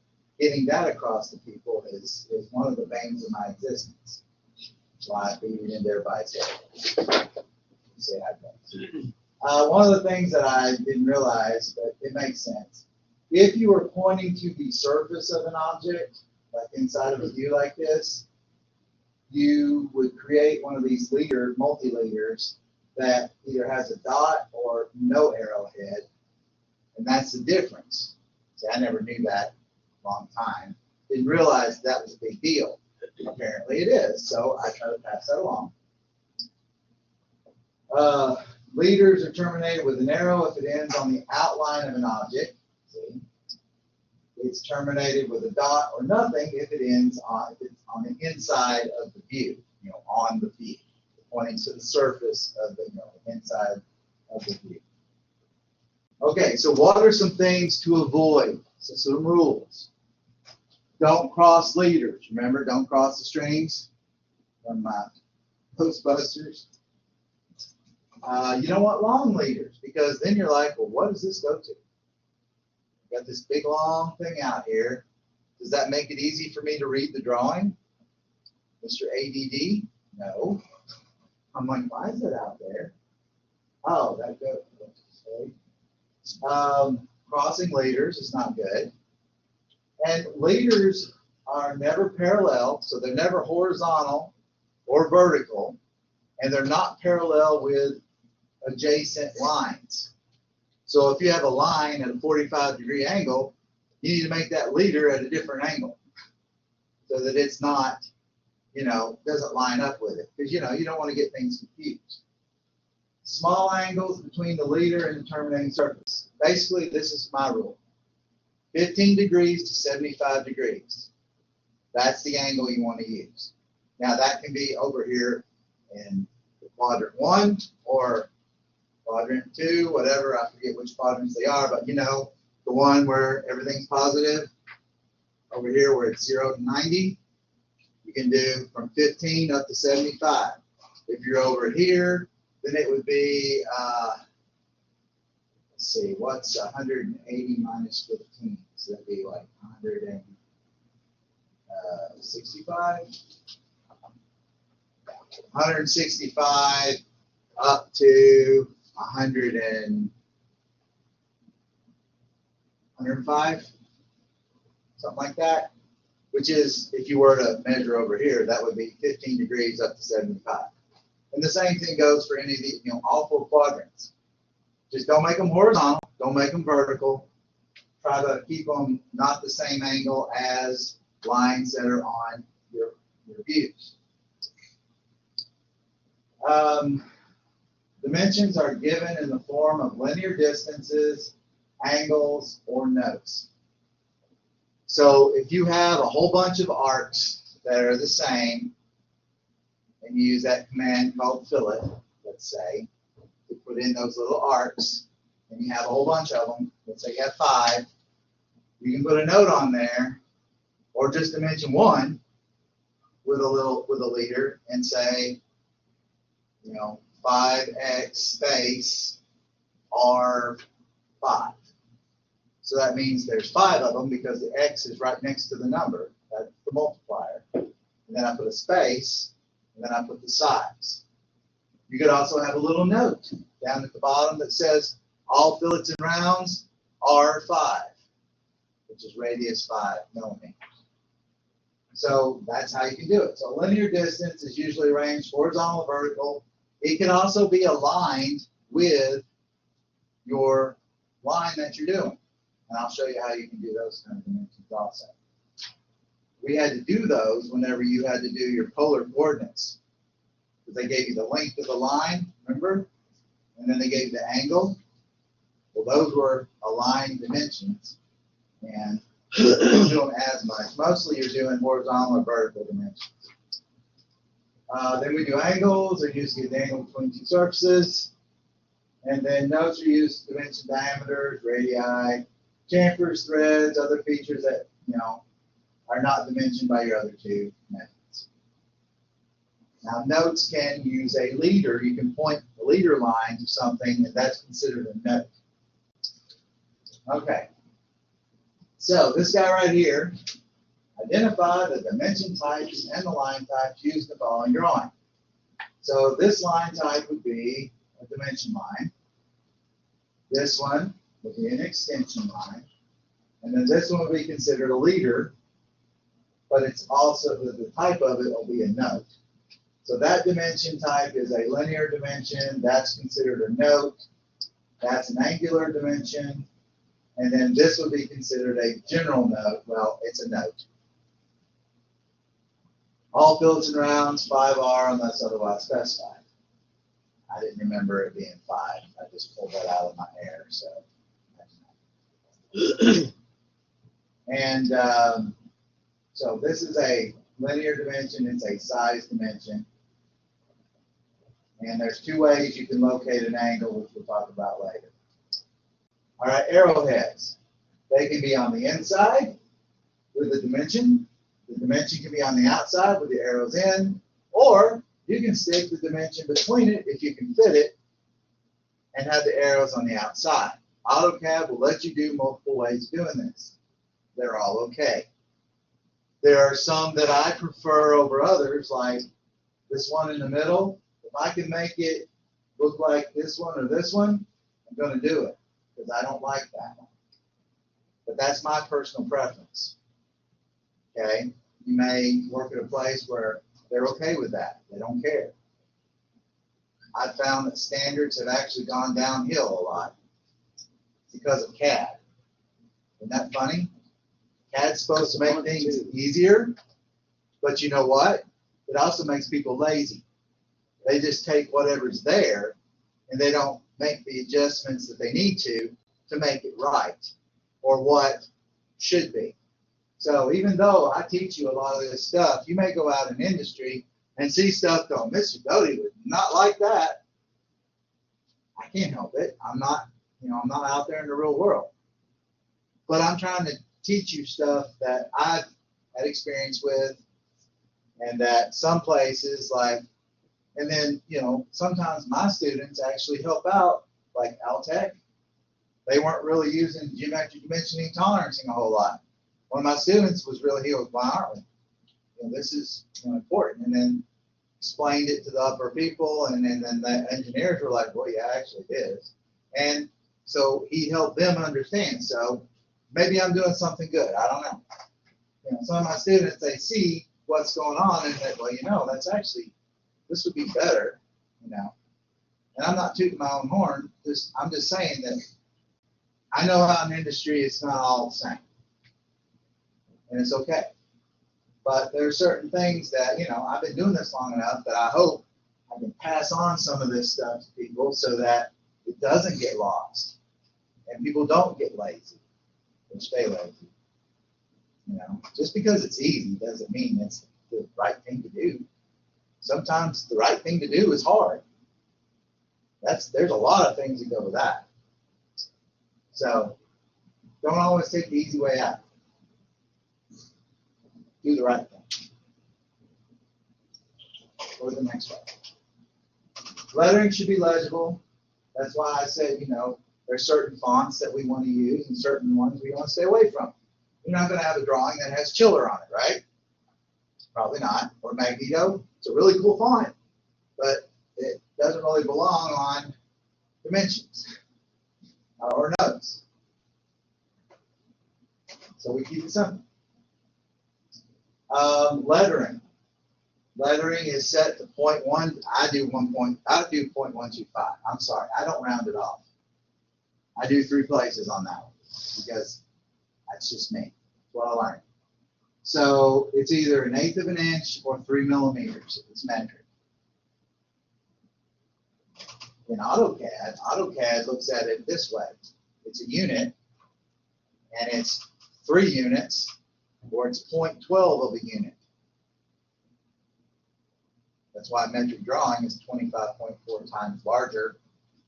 A: Getting that across to people is one of the veins of my existence. That's why I figured into everybody's head. Say I don't. One of the things that I didn't realize, but it makes sense. If you were pointing to the surface of an object, like inside of a view like this, you would create one of these multi-leaders that either has a dot or no arrowhead, and that's the difference. See, I never knew that a long time. Didn't realize that was a big deal. Apparently it is, so I try to pass that along. Leaders are terminated with an arrow if it ends on the outline of an object. See? It's terminated with a dot or nothing if it ends on, if it's on the inside of the view, on the view, pointing to the surface of the, inside of the view. Okay, so what are some things to avoid? So some rules. Don't cross leaders. Remember, don't cross the strings from Ghostbusters. You don't want long leaders because then you're like, well, what does this go to? Got this big long thing out here. Does that make it easy for me to read the drawing? Mr. ADD? No. I'm like, why is it out there? Oh, that goes. Crossing leaders is not good. And leaders are never parallel, so they're never horizontal or vertical, and they're not parallel with adjacent lines. So if you have a line at a 45-degree angle, you need to make that leader at a different angle so that it's not, doesn't line up with it. Because, you don't want to get things confused. Small angles between the leader and the terminating surface. Basically, this is my rule. 15 degrees to 75 degrees. That's the angle you want to use. Now, that can be over here in quadrant 1 or quadrant 2, whatever. I forget which quadrants they are, but the one where everything's positive. Over here where it's 0 to 90, you can do from 15 up to 75. If you're over here, then it would be, let's see, what's 180 minus 15? So that'd be like 165? 165 up to 105, something like that, which is, if you were to measure over here, that would be 15 degrees up to 75. And the same thing goes for any of the, all 4 quadrants. Just don't make them horizontal, don't make them vertical. Try to keep them not the same angle as lines that are on your views. Dimensions are given in the form of linear distances, angles, or notes. So if you have a whole bunch of arcs that are the same, and you use that command called fillet, let's say, to put in those little arcs, and you have a whole bunch of them, let's say you have 5, you can put a note on there, or just dimension 1 with a leader and say, 5x space R5. So that means there's 5 of them because the x is right next to the number. That's the multiplier. And then I put a space, and then I put the size. You could also have a little note down at the bottom that says all fillets and rounds are 5, which is radius 5 millimeters. So that's how you can do it. So linear distance is usually arranged horizontal or vertical. It can also be aligned with your line that you're doing. And I'll show you how you can do those kind of dimensions also. We had to do those whenever you had to do your polar coordinates. Because they gave you the length of the line, remember? And then they gave the angle. Well, those were aligned dimensions. And you don't do them as much. Mostly you're doing horizontal or vertical dimensions. Then we do angles. They're used to get the angle between 2 surfaces. And then notes are used to dimension diameters, radii, chamfers, threads, other features that, are not dimensioned by your other 2 methods. Now, notes can use a leader. You can point the leader line to something, and that's considered a note. Okay. So this guy right here, identify the dimension types and the line types used in the following drawing. So this line type would be a dimension line. This one would be an extension line. And then this one would be considered a leader, but it's also, the type of it will be a note. So that dimension type is a linear dimension. That's considered a note. That's an angular dimension. And then this would be considered a general note. Well, it's a note. All fills and rounds, 5R unless otherwise specified. I didn't remember it being 5. I just pulled that out of my hair. So, and so this is a linear dimension. It's a size dimension. And there's two ways you can locate an angle, which we'll talk about later. All right, arrowheads. They can be on the inside with the dimension. The dimension can be on the outside with the arrows in, or you can stick the dimension between it if you can fit it and have the arrows on the outside. AutoCAD will let you do multiple ways of doing this. They're all okay. There are some that I prefer over others, like this one in the middle. If I can make it look like this one or this one, I'm going to do it because I don't like that one. But that's my personal preference. Okay? You may work at a place where they're okay with that. They don't care. I've found that standards have actually gone downhill a lot because of CAD. Isn't that funny? CAD's supposed to make things easier, but you know what? It also makes people lazy. They just take whatever's there and they don't make the adjustments that they need to make it right or what should be. So even though I teach you a lot of this stuff, you may go out in industry and see stuff going, Mr. Doty would not like that. I can't help it. I'm not out there in the real world. But I'm trying to teach you stuff that I've had experience with and that some places like, and then, sometimes my students actually help out, like Altech. They weren't really using geometric dimensioning tolerancing a whole lot. One of my students was really healed. Why aren't we? This is important. And then explained it to the upper people, and then the engineers were like, well, yeah, actually it is. And so he helped them understand. So maybe I'm doing something good. I don't know. Some of my students, they see what's going on and they, well, that's actually, this would be better, And I'm not tooting my own horn. I'm just saying that I know out in industry it's not all the same. And it's okay. But there are certain things that, I've been doing this long enough that I hope I can pass on some of this stuff to people so that it doesn't get lost. And people don't get lazy or stay lazy. Just because it's easy doesn't mean it's the right thing to do. Sometimes the right thing to do is hard. There's a lot of things that go with that. So don't always take the easy way out. Do the right thing. Go to the next one. Lettering should be legible. That's why I said, there's certain fonts that we want to use and certain ones we want to stay away from. You're not going to have a drawing that has Chiller on it, right? Probably not. Or Magneto. It's a really cool font, but it doesn't really belong on dimensions or notes. So we keep it simple. Lettering. Lettering is set to 0.1. I do 0.125. I'm sorry, I don't round it off. I do 3 places on that one because that's just me. That's what I learned. So it's either 1/8 of an inch or 3 millimeters if it's metric. In AutoCAD looks at it this way. It's a unit, and it's 3 units, or it's 0.12 of a unit. That's why metric drawing is 25.4 times larger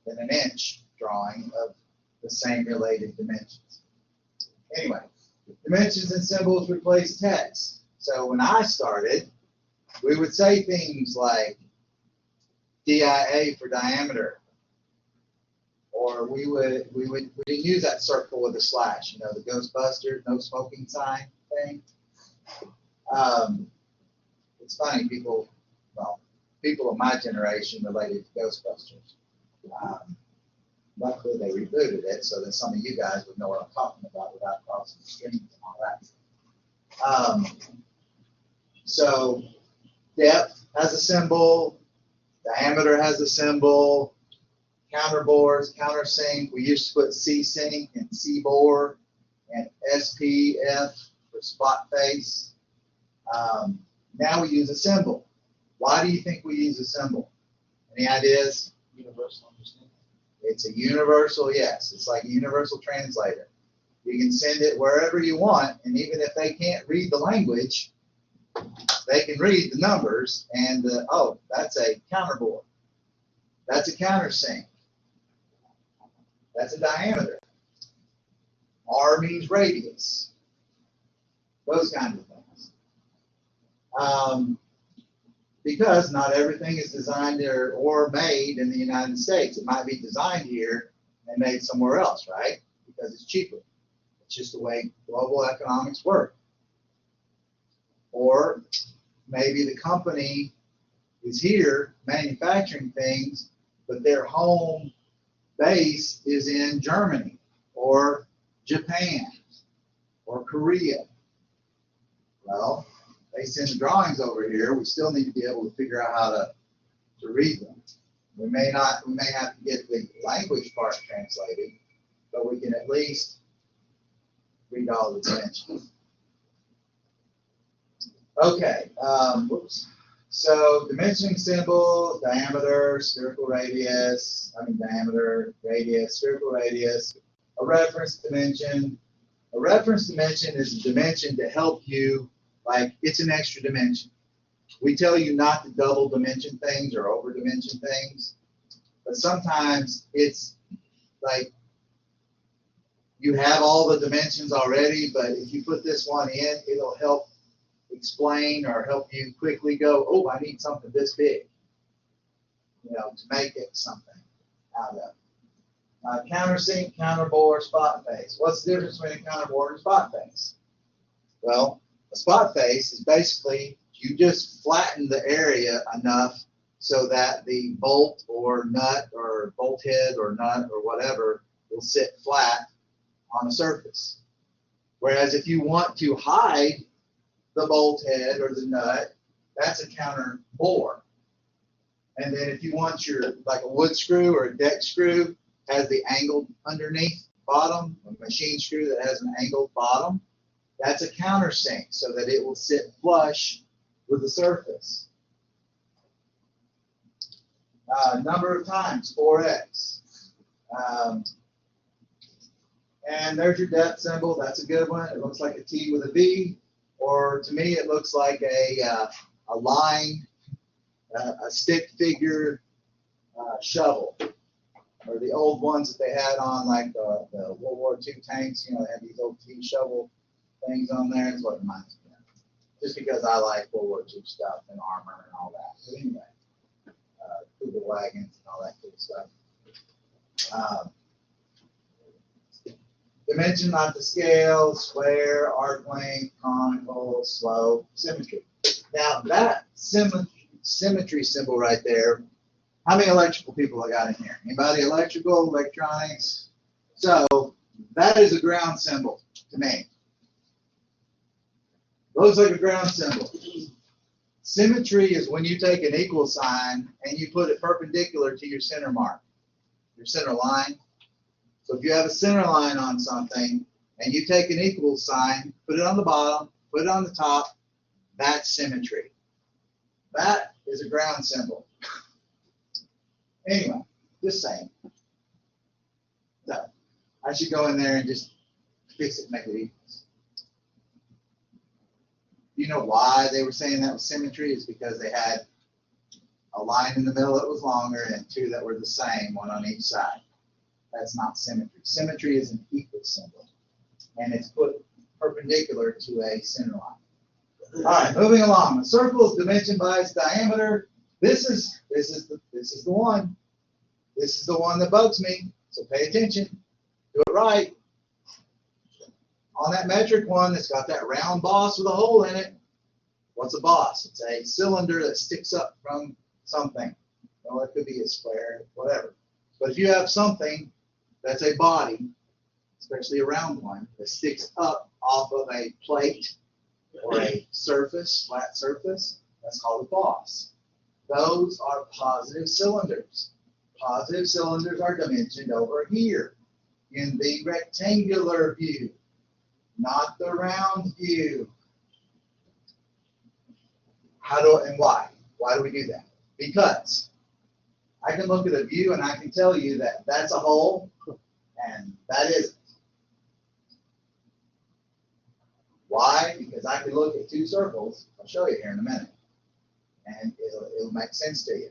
A: than an inch drawing of the same related dimensions. Anyway, dimensions and symbols replace text. So when I started, we would say things like DIA for diameter, or we didn't use that circle with a slash, you know, the Ghostbusters, no smoking sign thing. It's funny, people of my generation related to Ghostbusters. Luckily, they rebooted it so that some of you guys would know what I'm talking about without crossing the streams and all that. So depth has a symbol, diameter has a symbol, counterbores, countersink. We used to put C-sink and C-bore and SPF for spot face. Now we use a symbol. Why do you think we use a symbol? Any ideas?
B: Universal understanding.
A: It's a universal, yes. It's like a universal translator. You can send it wherever you want, and even if they can't read the language, they can read the numbers, and oh, that's a counterbore. That's a countersink. That's a diameter. R means radius. Those kinds of things. Because not everything is designed or made in the United States. It might be designed here and made somewhere else, right? Because it's cheaper. It's just the way global economics work. Or maybe the company is here manufacturing things, but their home base is in Germany or Japan or Korea. Well, they send the drawings over here. We still need to be able to figure out how to read them. We may have to get the language part translated, but we can at least read all the dimensions. Okay, so dimensioning symbol, diameter, spherical radius, diameter, radius, spherical radius, a reference dimension. A reference dimension is a dimension to help you. Like, it's an extra dimension. We tell you not to double dimension things or over dimension things, but sometimes it's like you have all the dimensions already, but if you put this one in, it'll help explain or help you quickly go, oh, I need something this big, you know, to make it something out of. Countersink, counterbore, spot face. What's the difference between a counterbore and a spot face? Well, a spot face is basically you just flatten the area enough so that the bolt or nut or bolt head or nut or whatever will sit flat on a surface. Whereas if you want to hide the bolt head or the nut, that's a counter bore. And then if you want your, like a wood screw or a deck screw has the angled underneath bottom, a machine screw that has an angled bottom, that's a countersink so that it will sit flush with the surface. Number of times, 4x. And there's your depth symbol. That's a good one. It looks like a T with a V. Or to me, it looks like a line, a stick figure shovel. Or the old ones that they had on like the World War II tanks. You know, they had these old T shovel things on there. Is what it reminds me of. Just because I like World War II stuff and armor and all that. But anyway, Cougar wagons and all that good stuff. Dimension, not the scale, square, arc length, conical, slope, symmetry. Now that symmetry symbol right there, how many electrical people I got in here? Anybody electrical, electronics? So that is a ground symbol to me. Looks like a ground symbol. Symmetry is when you take an equal sign and you put it perpendicular to your center mark, your center line. So if you have a center line on something and you take an equal sign, put it on the bottom, put it on the top, that's symmetry. That is a ground symbol. Anyway, just saying. So I should go in there and just fix it and make it equal. You know why they were saying that was symmetry? Is because they had a line in the middle that was longer and two that were the same, one on each side. That's not symmetry. Symmetry is an equal symbol, and it's put perpendicular to a center line. All right, moving along. A circle is dimensioned by its diameter. This is the one. This is the one that bugs me. So pay attention. Do it right. On that metric one that's got that round boss with a hole in it, what's a boss? It's a cylinder that sticks up from something. Well, it could be a square, whatever. But if you have something that's a body, especially a round one, that sticks up off of a plate or a surface, flat surface, that's called a boss. Those are positive cylinders. Positive cylinders are dimensioned over here in the rectangular view, not the round view. And why? Why do we do that? Because I can look at a view and I can tell you that that's a hole and that isn't. Why? Because I can look at two circles. I'll show you here in a minute. And it'll make sense to you.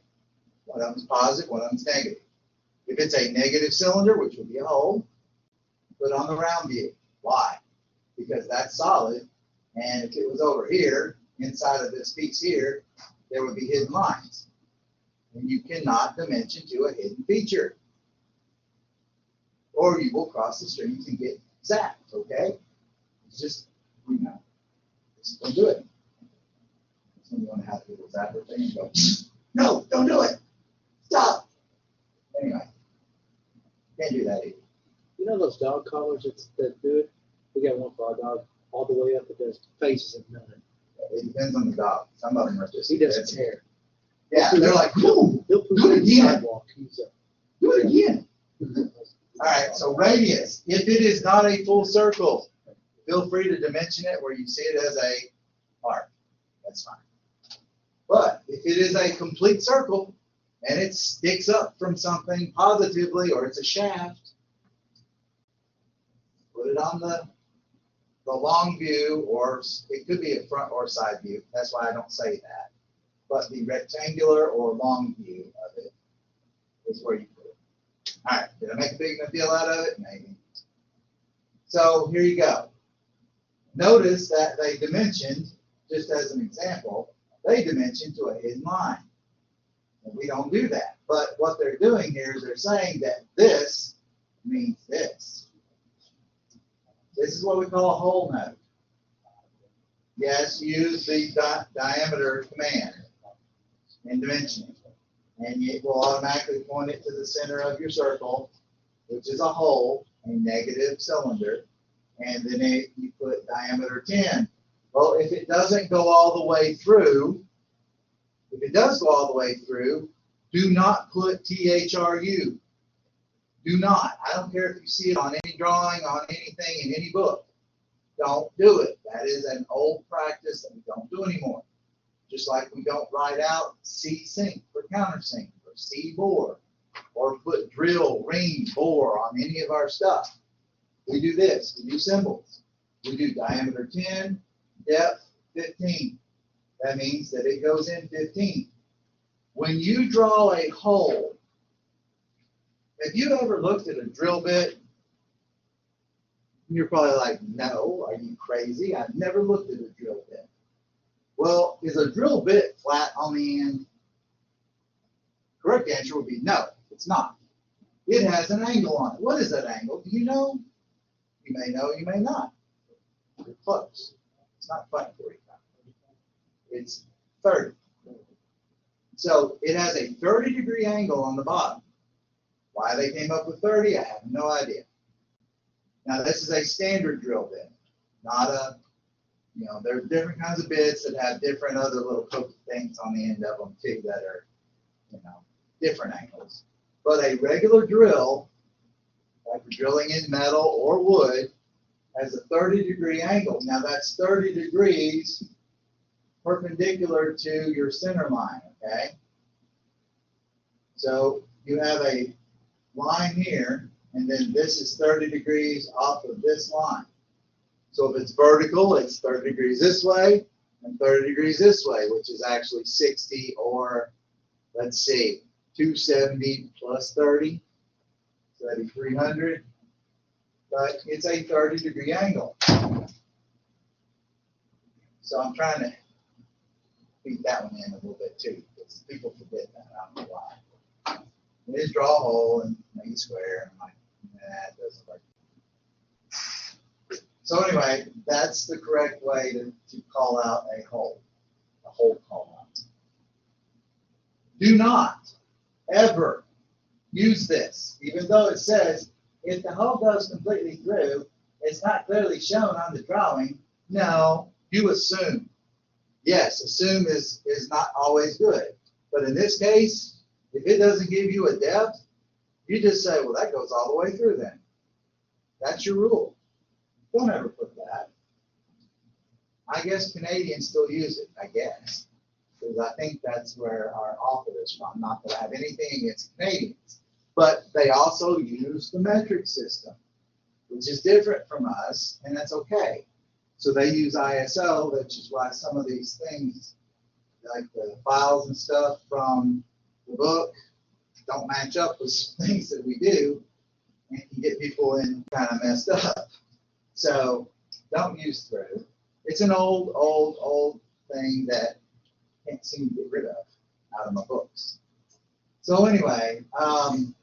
A: One of them's positive, one of them's negative. If it's a negative cylinder, which would be a hole, put on the round view. Why? Because that's solid. And if it was over here, inside of this piece here, there would be hidden lines. And you cannot dimension to a hidden feature. Or you will cross the streams and get zapped, okay? It's just, just don't do it. That's when you want to have people zapper thing and go, no, don't do it. Stop. Anyway, can't do that either.
B: You know those dog collars that do it? We got one for our dog all the way up. It does faces and none.
A: It depends on the dog. Some of them are just.
B: He doesn't care.
A: Yeah, they're like, no,
B: He'll
A: do it again. Do it
B: Yeah.
A: again. All right, so radius. If it is not a full circle, feel free to dimension it where you see it as a arc. That's fine. But if it is a complete circle and it sticks up from something positively or it's a shaft, put it on the long view, or it could be a front or side view. That's why I don't say that. But the rectangular or long view of it is where you put it. All right, did I make a big enough deal out of it? Maybe. So here you go. Notice that they dimensioned, just as an example, they dimensioned to a hidden line. And we don't do that. But what they're doing here is they're saying that this means this. This is what we call a hole node. Yes, use the diameter command in dimensioning. And it will automatically point it to the center of your circle, which is a hole, a negative cylinder. And then you put diameter 10. Well, if it doesn't go all the way through, if it does go all the way through, do not put THRU. Do not. I don't care if you see it on any drawing, on anything, in any book. Don't do it. That is an old practice that we don't do anymore. Just like we don't write out C-sink for countersink, or C-bore, or put drill, ring, bore on any of our stuff. We do this. We do symbols. We do diameter 10, depth 15. That means that it goes in 15. When you draw a hole, have you ever looked at a drill bit? You're probably like, no, are you crazy? I've never looked at a drill bit. Well, is a drill bit flat on the end? Correct answer would be no, it's not. It has an angle on it. What is that angle? Do you know? You may know, you may not. You're close. It's not quite 45. It's 30. So it has a 30-degree angle on the bottom. Why they came up with 30, I have no idea. Now this is a standard drill bit, not a, there's different kinds of bits that have different other little pokey things on the end of them too that are, different angles. But a regular drill, like for drilling in metal or wood, has a 30-degree angle. Now that's 30 degrees perpendicular to your center line, okay? So you have a line here, and then this is 30 degrees off of this line. So if it's vertical, it's 30 degrees this way and 30 degrees this way, which is actually 60, or let's see, 270 plus 30, so that'd be 300. But it's a 30-degree angle. So I'm trying to beat that one in a little bit too, because people forget that. I don't know why. They just draw a hole and make it square. I'm like, nah, it doesn't work. So anyway, that's the correct way to call out a hole call out. Do not ever use this, even though it says if the hole goes completely through, it's not clearly shown on the drawing. No, you assume. Yes, assume is not always good. But in this case, if it doesn't give you a depth, you just say, well, that goes all the way through then. That's your rule. Don't ever put that. I guess Canadians still use it, I guess. Because I think that's where our author is from. Not that I have anything against Canadians. But they also use the metric system, which is different from us, and that's okay. So they use ISO, which is why some of these things, like the files and stuff from the book, don't match up with things that we do, and can get people in kind of messed up. So don't use through. It's an old thing that I can't seem to get rid of out of my books. So anyway, and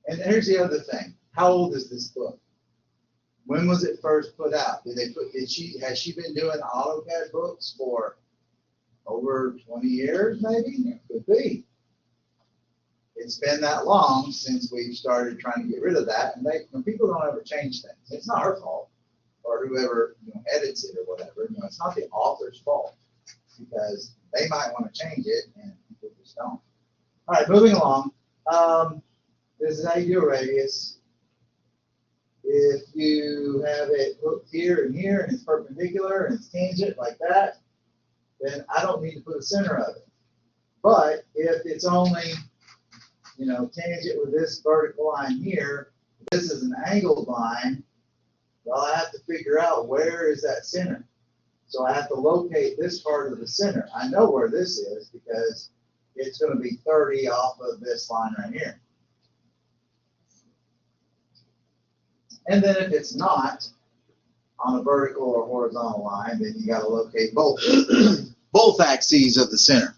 A: here's the other thing. How old is this book? When was it first put out? Has she been doing AutoCAD books for over 20 years maybe? It could be. It's been that long since we've started trying to get rid of that, and people don't ever change things. It's not her fault, or whoever edits it or whatever. It's not the author's fault, because they might want to change it and people just don't. All right, moving along. This is how you do a radius. If you have it hooked here and here, and it's perpendicular and it's tangent like that, then I don't need to put a center of it. But if it's only tangent with this vertical line here, this is an angled line, well, I have to figure out where is that center. So I have to locate this part of the center. I know where this is because it's going to be 30 off of this line right here. And then if it's not on a vertical or horizontal line, then you got to locate both both axes of the center.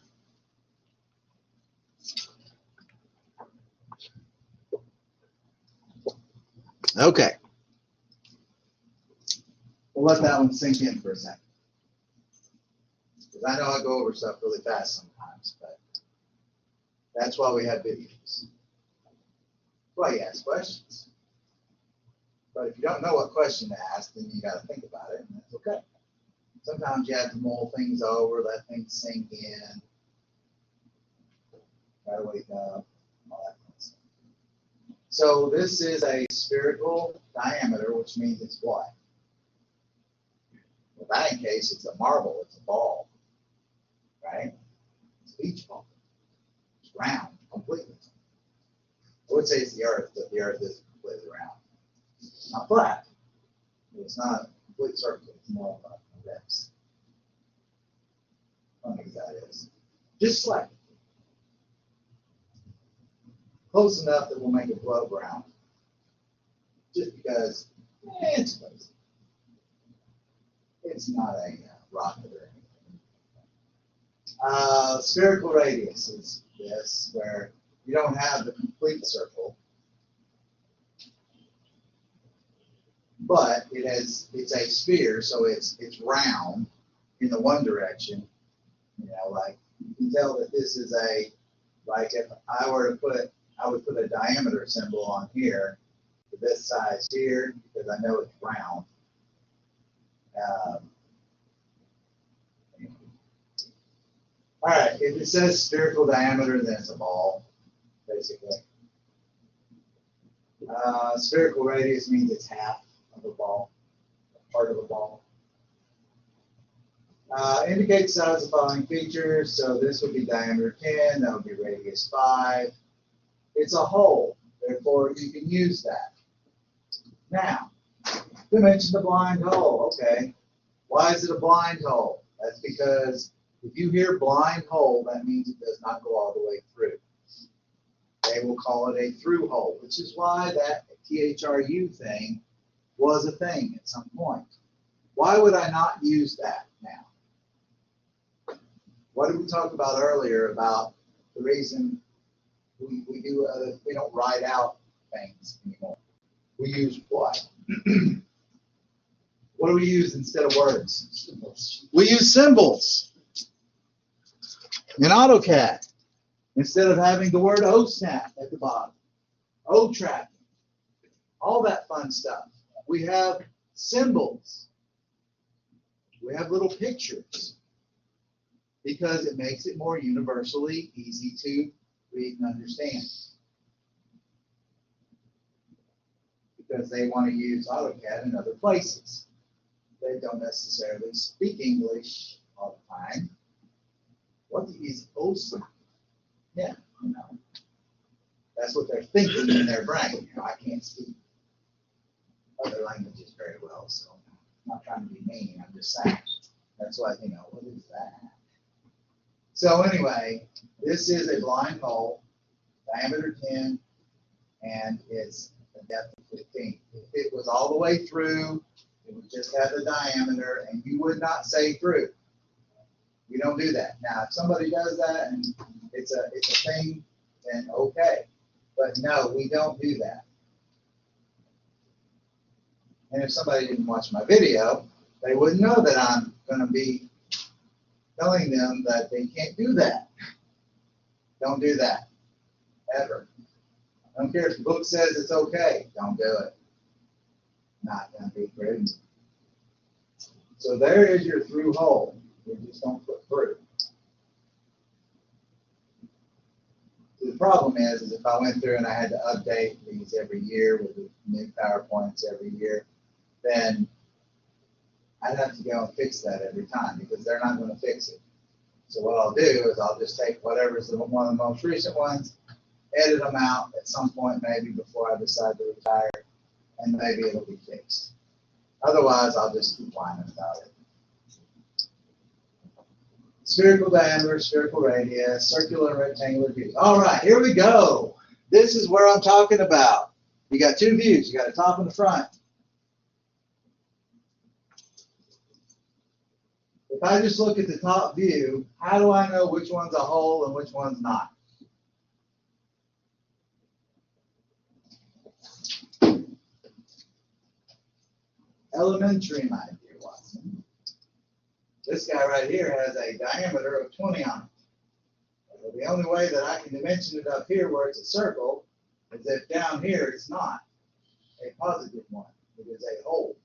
A: Okay. We'll let that one sink in for a second. Because I know I go over stuff really fast sometimes, but that's why we have videos. Well, you ask questions. But if you don't know what question to ask, then you got to think about it, and that's okay. Sometimes you have to mull things over, let things sink in, try to wake up, all that kind of stuff. So this is a spherical diameter, which means it's what? In that case, it's a marble, it's a ball, right? It's a beach ball. It's round, completely. I would say it's the Earth, but the Earth isn't completely round. It's not flat. It's not a complete circle. It's more of a ellipse. Funny as that is. Just slightly. Close enough that we'll make it globe round. Just because it's close. It's not a rocket or anything. Spherical radius is this, where you don't have the complete circle, but it's a sphere, so it's round in the one direction. Like you can tell that this is like if I were to I would put a diameter symbol on here for this size here because I know it's round. All right, if it says spherical diameter, then it's a ball, basically. Spherical radius means it's half of a ball, part of a ball. Indicate size of following features. So this would be diameter 10, that would be radius 5. It's a hole, therefore you can use that. Now, we mentioned the blind hole. Okay, why is it a blind hole? That's because if you hear blind hole, that means it does not go all the way through. They will call it a through hole, which is why that THRU thing was a thing at some point. Why would I not use that now? What did we talk about earlier about the reason we don't write out things anymore? We use what? What do we use instead of words? Symbols. We use symbols in AutoCAD instead of having the word OSNAP at the bottom, O tracking, all that fun stuff. We have symbols. We have little pictures because it makes it more universally easy to read and understand. Because they want to use AutoCAD in other places. They don't necessarily speak English all the time. What is OSNAP? Yeah, you know. That's what they're thinking in their brain. You know, I can't speak other languages very well, so I'm not trying to be mean. I'm just saying. That's why, you know, what is that? So anyway, this is a blind hole, diameter 10, and it's a depth of 15. If it was all the way through, it would just have the diameter, and you would not say through. You don't do that. Now, if somebody does that and it's a thing, then okay. But no, we don't do that. And if somebody didn't watch my video, they wouldn't know that I'm going to be telling them that they can't do that. Don't do that, ever. I don't care if the book says it's okay. Don't do it. Not going to be prudent. So there is your through hole. We just don't put through. So the problem is if I went through and I had to update these every year with the new PowerPoints every year, then I'd have to go and fix that every time because they're not going to fix it. So what I'll do is I'll just take whatever's one of the most recent ones, edit them out at some point maybe before I decide to retire, and maybe it'll be fixed. Otherwise, I'll just keep whining about it. Spherical diameter, spherical radius, circular and rectangular views. All right, here we go. This is where I'm talking about. You got two views. You got a top and a front. If I just look at the top view, how do I know which one's a hole and which one's not? Elementary, my dear Watson. This guy right here has a diameter of 20 on it. So the only way that I can dimension it up here where it's a circle is if down here it's not a positive one. It is a hole.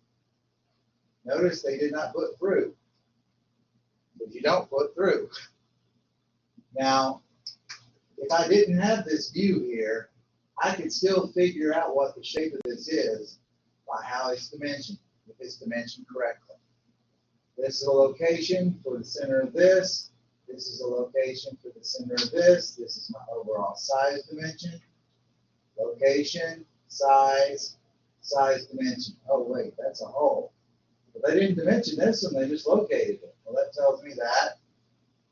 A: Notice they did not put through. But you don't put through. Now, if I didn't have this view here, I could still figure out what the shape of this is by how it's dimensioned, if it's dimensioned correctly. This is a location for the center of this. This is a location for the center of this. This is my overall size dimension. Location, size, size dimension. Oh, wait, that's a hole. But they didn't dimension this one, they just located it. Well, that tells me that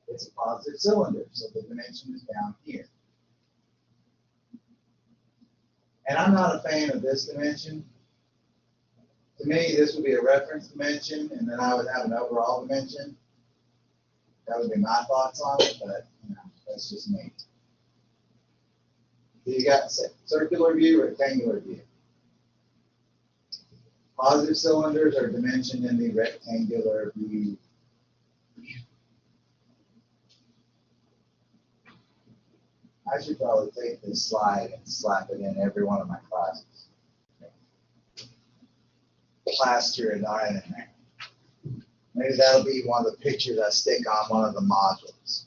A: it's a positive cylinder, so the dimension is down here. And I'm not a fan of this dimension. To me, this would be a reference dimension, and then I would have an overall dimension. That would be my thoughts on it, but you know, that's just me. So you got circular view, rectangular view. Positive cylinders are dimensioned in the rectangular view. I should probably take this slide and slap it in every one of my classes. Plaster it right in there. Maybe that'll be one of the pictures I stick on one of the modules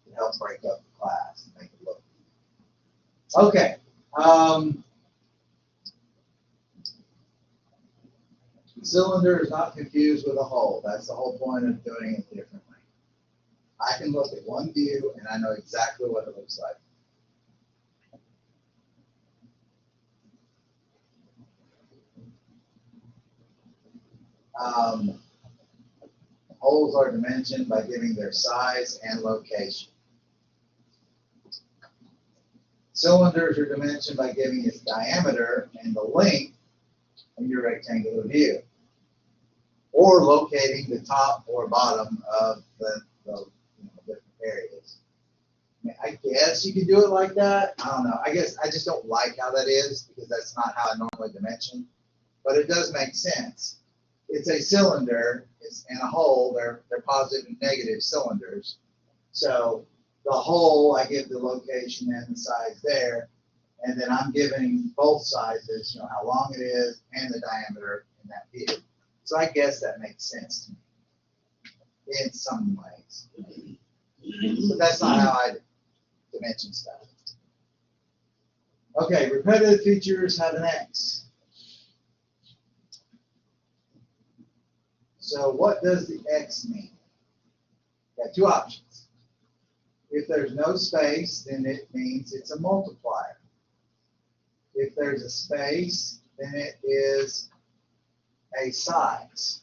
A: to help break up the class and make it look. Okay. The cylinder is not confused with a hole. That's the whole point of doing it differently. I can look at one view and I know exactly what it looks like. Holes are dimensioned by giving their size and location. Cylinders are dimensioned by giving its diameter and the length in your rectangular view. or locating the top or bottom of the different areas. I mean, I guess you could do it like that. I don't know. I guess I just don't like how that is because that's not how I normally dimension. But it does make sense. It's a cylinder. It's in a hole. They're positive and negative cylinders. So the hole, I give the location and the size there, and then I'm giving both sizes, how long it is and the diameter in that view. So I guess that makes sense to me in some ways. But that's not how I dimension stuff. Okay, repetitive features have an X. So what does the X mean? Got two options. If there's no space, then it means it's a multiplier. If there's a space, then it is a size.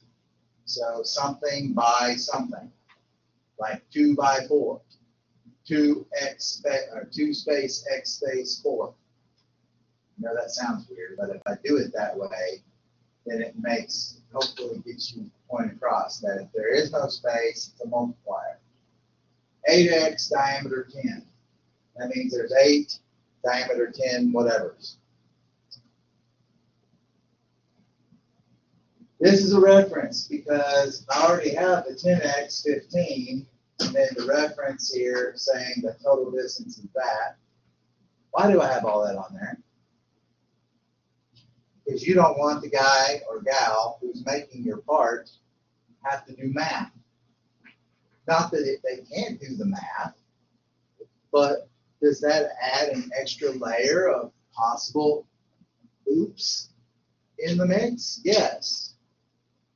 A: So something by something, like 2 by 4, 2x space, or 2 space x space 4. That sounds weird, but if I do it that way, then it makes, hopefully gets you the point across that if there is no space, it's a multiplier. 8x diameter 10. That means there's 8 diameter 10 whatevers. This is a reference because I already have the 10x 15, and then the reference here saying the total distance is that. Why do I have all that on there? Because you don't want the guy or gal who's making your part have to do math. Not that they can't do the math, but does that add an extra layer of possible oops in the mix? Yes.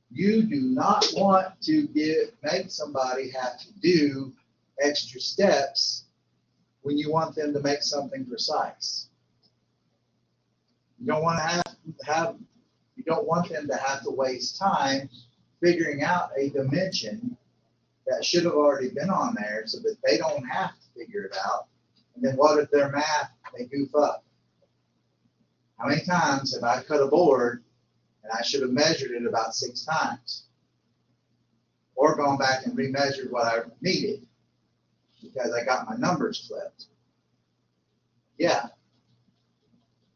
A: You do not want to make somebody have to do extra steps when you want them to make something precise. You don't want to you don't want them to have to waste time figuring out a dimension that should have already been on there so that they don't have to figure it out. And then what if their math, they goof up? How many times have I cut a board and I should have measured it about 6 times? Or gone back and remeasured what I needed because I got my numbers flipped. Yeah.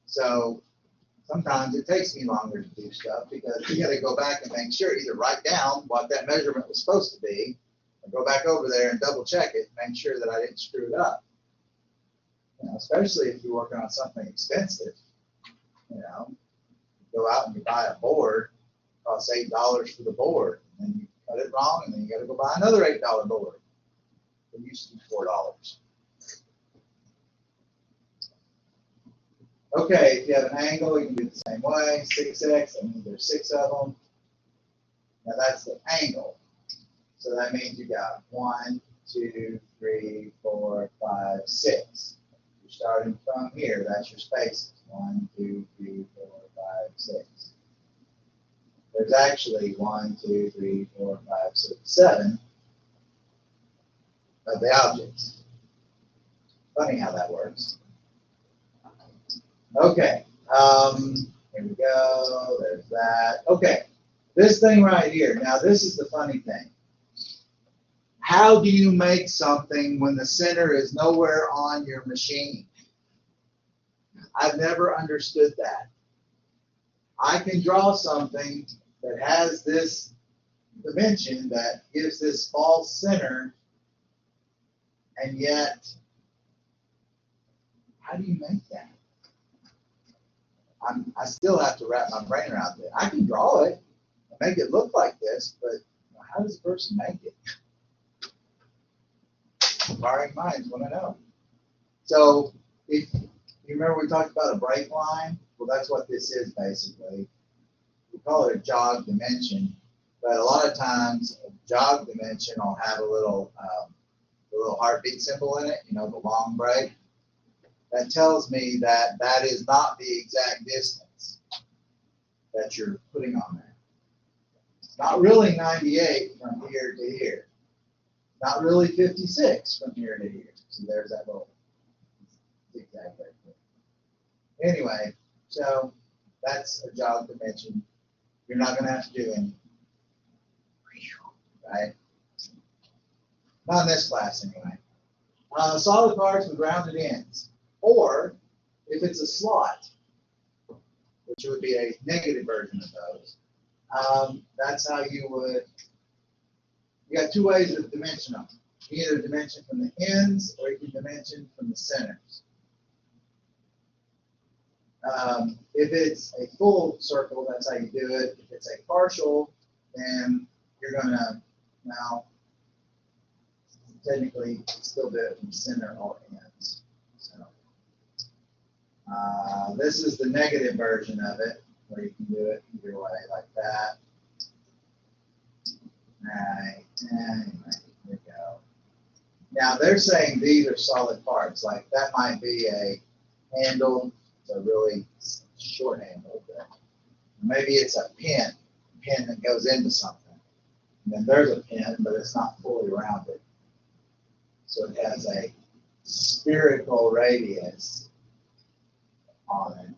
A: So sometimes it takes me longer to do stuff because you got to go back and make sure, either write down what that measurement was supposed to be, or go back over there and double check it, make sure that I didn't screw it up. Especially if you're working on something expensive. Go out and you buy a board, it costs $8 for the board, and then you cut it wrong, and then you got to go buy another $8 board. It used to be $4. Okay, if you have an angle, you can do it the same way. 6x, that means there's 6 of them. Now that's the angle. So that means you got 1, 2, 3, 4, 5, 6. You're starting from here. That's your spaces. 1, 2, 3, 4, 5, 6. There's actually 1, 2, 3, 4, 5, 6, 7 of the objects. Funny how that works. Okay, here we go, there's that. Okay, this thing right here. Now this is the funny thing. How do you make something when the center is nowhere on your machine? I've never understood that. I can draw something that has this dimension that gives this false center, and yet, how do you make that? I still have to wrap my brain around it. I can draw it and make it look like this, but how does a person make it? Inquiring minds want to know. So if you remember we talked about a break line, well, that's what this is basically. We call it a jog dimension, but a lot of times a jog dimension will have a little heartbeat symbol in it, the long break. That tells me that that is not the exact distance that you're putting on there. It's not really 98 from here to here. Not really 56 from here to here. So there's that little zigzag right there. Anyway, so that's a jog dimension. You're not going to have to do anything. right? Not in this class anyway. Solid parts with rounded ends. Or, if it's a slot, which would be a negative version of those, that's how you would, you got two ways of dimension them. You can either dimension from the ends or you can dimension from the centers. If it's a full circle, that's how you do it. If it's a partial, then you're going to, now, technically still do it from center or ends. So, this is the negative version of it, where you can do it either way, like that. Right, anyway, here we go. Now they're saying these are solid parts, like that might be a handle, it's a really short handle, but maybe it's a pin that goes into something. And then there's a pin, but it's not fully rounded. So it has a spherical radius on it.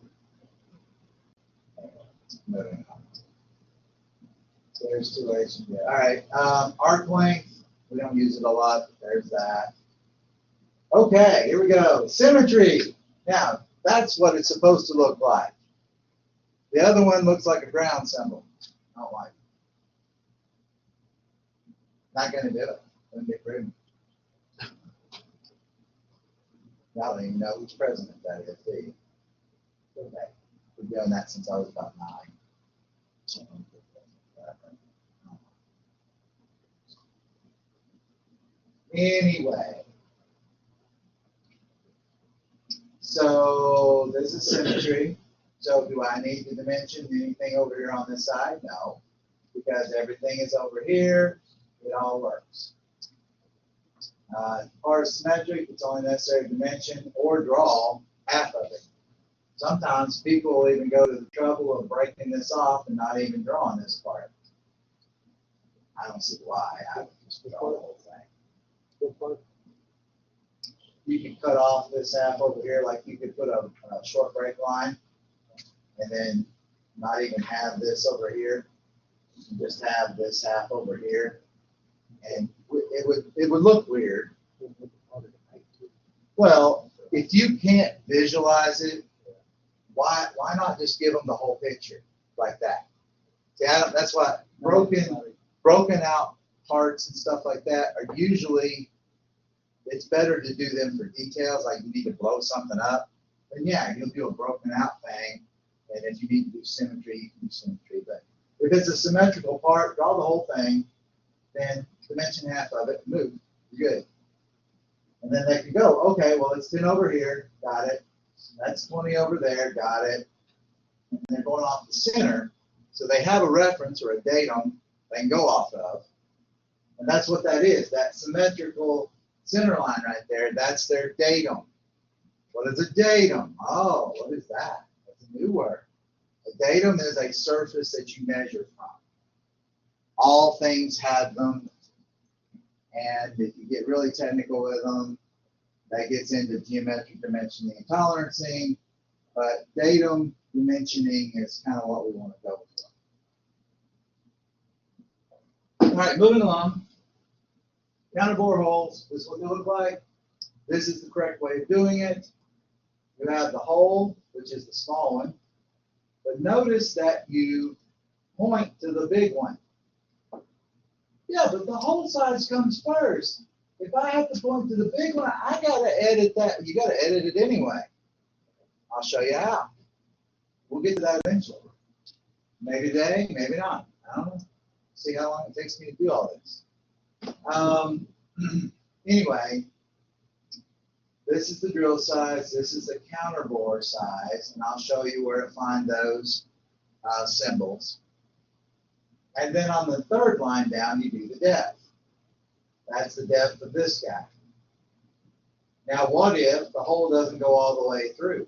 A: Moving on. So there's two ways to do it. All right, arc length, we don't use it a lot, but there's that. Okay, here we go. Symmetry. Now, that's what it's supposed to look like. The other one looks like a ground symbol. I don't like it. Not going to do it. Wouldn't be prudent. I don't even know which president that is, do you? Okay. We've been doing that since I was about 9. Anyway. So this is symmetry. So do I need to dimension anything over here on this side? No. Because everything is over here. It all works. As far as symmetric, it's only necessary to dimension or draw half of it. Sometimes people will even go to the trouble of breaking this off and not even drawing this part. I don't see why. I would just draw the whole thing. You can cut off this half over here, like you could put a short break line and then not even have this over here. Just have this half over here. And it would look weird. Well, if you can't visualize it, why not just give them the whole picture like that? Yeah, that's why broken out parts and stuff like that are usually, it's better to do them for details, like you need to blow something up. Then yeah, you'll do a broken out thing, and if you need to do symmetry, you can do symmetry. But if it's a symmetrical part, draw the whole thing, then dimension half of it, move, you're good. And then they can go, okay, well, it's 10 over here, got it. That's 20 over there, got it. And they're going off the center, so they have a reference or a datum they can go off of. And that's what that is, that symmetrical center line right there, that's their datum. What is a datum? Oh, what is that? That's a new word. A datum is a surface that you measure from. All things have them. And if you get really technical with them, that gets into geometric dimensioning and tolerancing. But datum dimensioning is kind of what we want to go for. All right, moving along. Counter bore holes. This is what they look like. This is the correct way of doing it. You have the hole, which is the small one. But notice that you point to the big one. Yeah, but the hole size comes first. If I have to point to the big one, I got to edit that. You got to edit it anyway. I'll show you how. We'll get to that eventually. Maybe today, maybe not. I don't know. See how long it takes me to do all this. Anyway, this is the drill size. This is the counter bore size. And I'll show you where to find those symbols. And then on the third line down, you do the depth. That's the depth of this guy. Now, what if the hole doesn't go all the way through?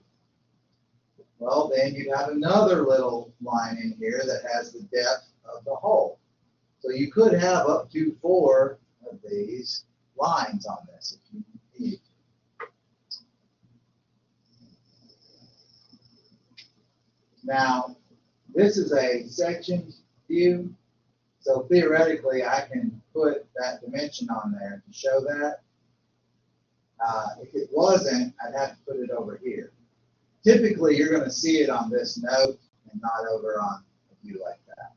A: Well, then you have another little line in here that has the depth of the hole. So you could have up to 4 of these lines on this if you need. Now, this is a section view. So theoretically, I can put that dimension on there to show that. If it wasn't, I'd have to put it over here. Typically, you're going to see it on this note and not over on a view like that.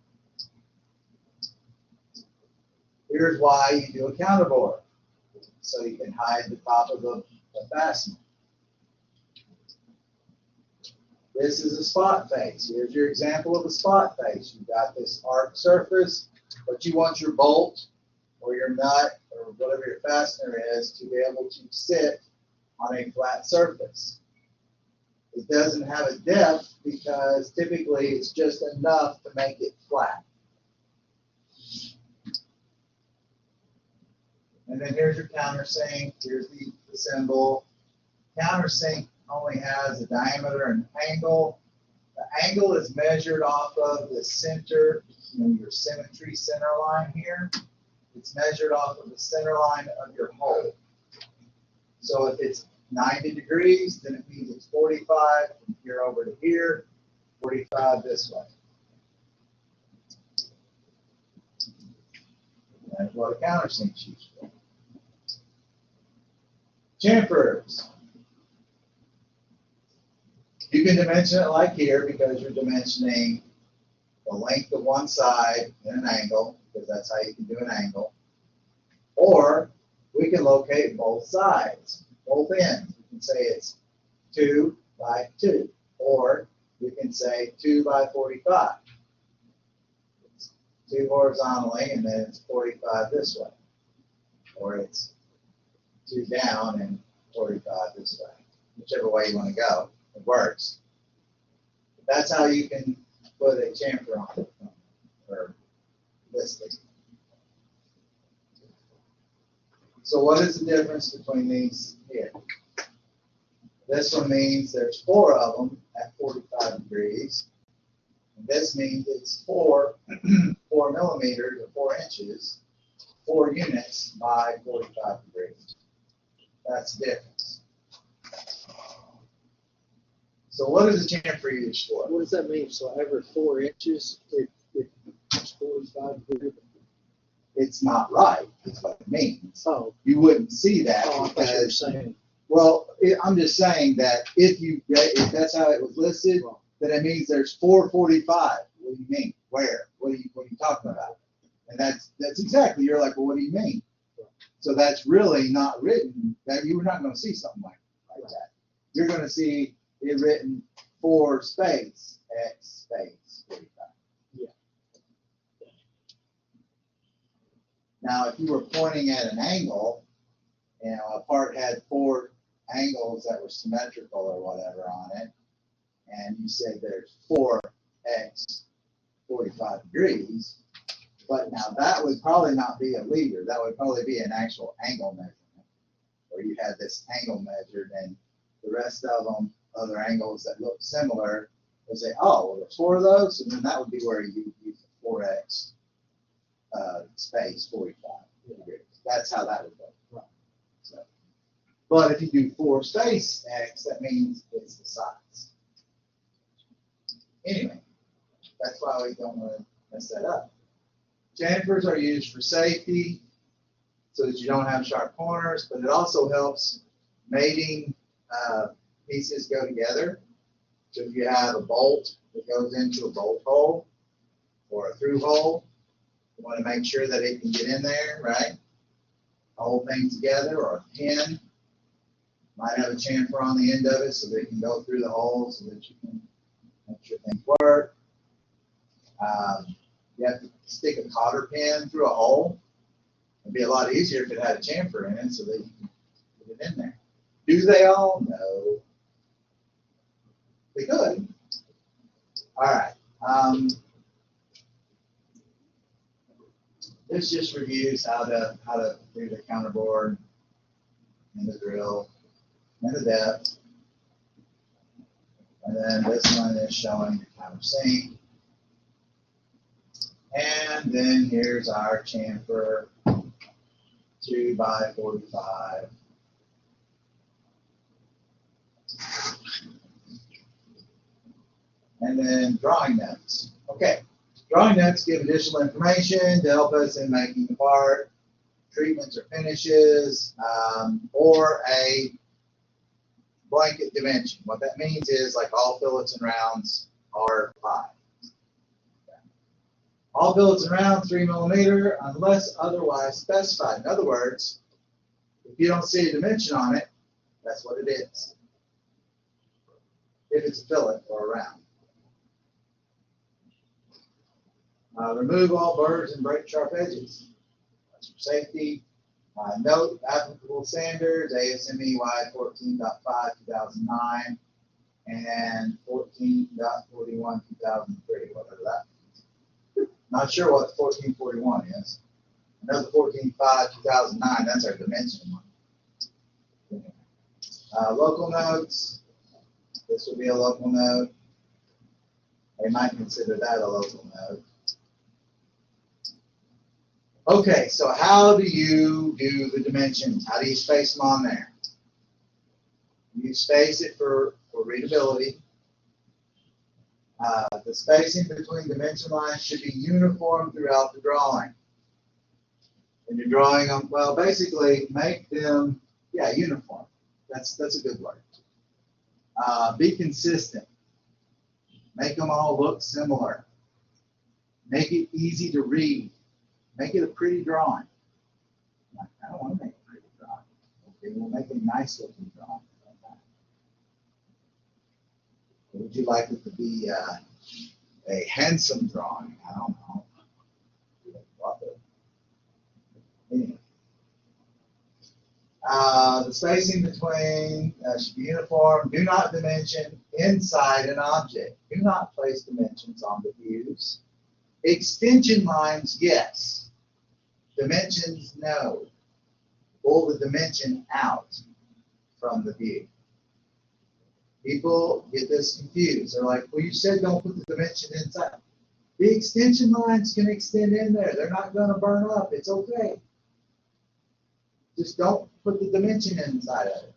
A: Here's why you do a counterbore, so you can hide the top of the fastener. This is a spot face. Here's your example of a spot face. You've got this arc surface, but you want your bolt or your nut or whatever your fastener is to be able to sit on a flat surface. It doesn't have a depth because typically it's just enough to make it flat. And then here's your countersink. Here's the symbol. Countersink only has a diameter and angle. The angle is measured off of the center, your symmetry center line here. It's measured off of the center line of your hole. So if it's 90 degrees, then it means it's 45 from here over to here, 45 this way. That's what a countersink's used for. Chamfers. You can dimension it like here because you're dimensioning the length of one side in an angle, because that's how you can do an angle. Or we can locate both sides, both ends. We can say it's 2 by 2, or we can say 2 by 45. It's 2 horizontally, and then it's 45 this way. Or it's 2 down and 45 this way. Whichever way you want to go, it works. That's how you can put a chamfer on it, or listing. So what is the difference between these here? This one means there's 4 of them at 45 degrees. And this means it's 4 millimeters or 4 inches, 4 units by 45 degrees. That's the difference. So what is a chamfer used for?
B: What does that mean? So every 4 inches, it's 45 degrees?
A: It's not right, is what it means.
B: Oh.
A: You wouldn't see that
B: Oh, I thought you were saying.
A: Well, I'm just saying that if that's how it was listed, then it means there's 445. What do you mean? Where? What are you talking about? And that's exactly, you're like, well, what do you mean? So that's really not written, that you're not going to see something like that. You're going to see it written 4 space X space 45.
B: Yeah.
A: Now, if you were pointing at an angle, a part had 4 angles that were symmetrical or whatever on it, and you said there's 4x 45 degrees, but now that would probably not be a leader. That would probably be an actual angle measurement, where you had this angle measured, and the rest of them, other angles that look similar, would say, oh, well, there's 4 of those, and then that would be where you use the 4x space 45 degrees. That's how that would go. Right. So, but if you do 4 space x, that means it's the size. Anyway, that's why we don't want to mess that up. Chamfers are used for safety, so that you don't have sharp corners, but it also helps mating pieces go together. So if you have a bolt that goes into a bolt hole or a through hole, you want to make sure that it can get in there, right? Hold things together, or a pin. Might have a chamfer on the end of it so that it can go through the hole so that you can make sure things work. You have to stick a cotter pin through a hole. It'd be a lot easier if it had a chamfer in it so that you can put it in there. Do they all? No. They could. All right. This just reviews how to do the counterboard and the drill and the depth. And then this one is showing the countersink. And then here's our chamfer, 2 by 45. And then drawing notes. Okay, Drawing notes give additional information to help us in making the part, treatments or finishes, or a blanket dimension. What that means is like all fillets and rounds are 5. All fillets and rounds 3 millimeter unless otherwise specified. In other words, if you don't see a dimension on it, that's what it is. If it's a fillet or a round. Remove all burrs and break sharp edges. That's for safety. Note applicable standards, ASME Y 14.5 2009 and 14.41 2003, whatever that means. Not sure what 1441 is. Another 14.5 2009, that's our dimension one. Local notes, this would be a local note. They might consider that a local note. Okay, so how do you do the dimensions? How do you space them on there? You space it for readability. The spacing between dimension lines should be uniform throughout the drawing. When you're drawing them, well, basically make them, uniform. That's a good word. Be consistent. Make them all look similar. Make it easy to read. Make it a pretty drawing. I don't want to make a pretty drawing. Okay, we'll make a nice looking drawing. Would you like it to be a handsome drawing? I don't know. Anyway. The spacing between should be uniform. Do not dimension inside an object. Do not place dimensions on the views. Extension lines, yes. Dimensions, no. Pull the dimension out from the view. People get this confused. They're like, well, you said don't put the dimension inside. The extension lines can extend in there. They're not going to burn up. It's okay. Just don't put the dimension inside of it.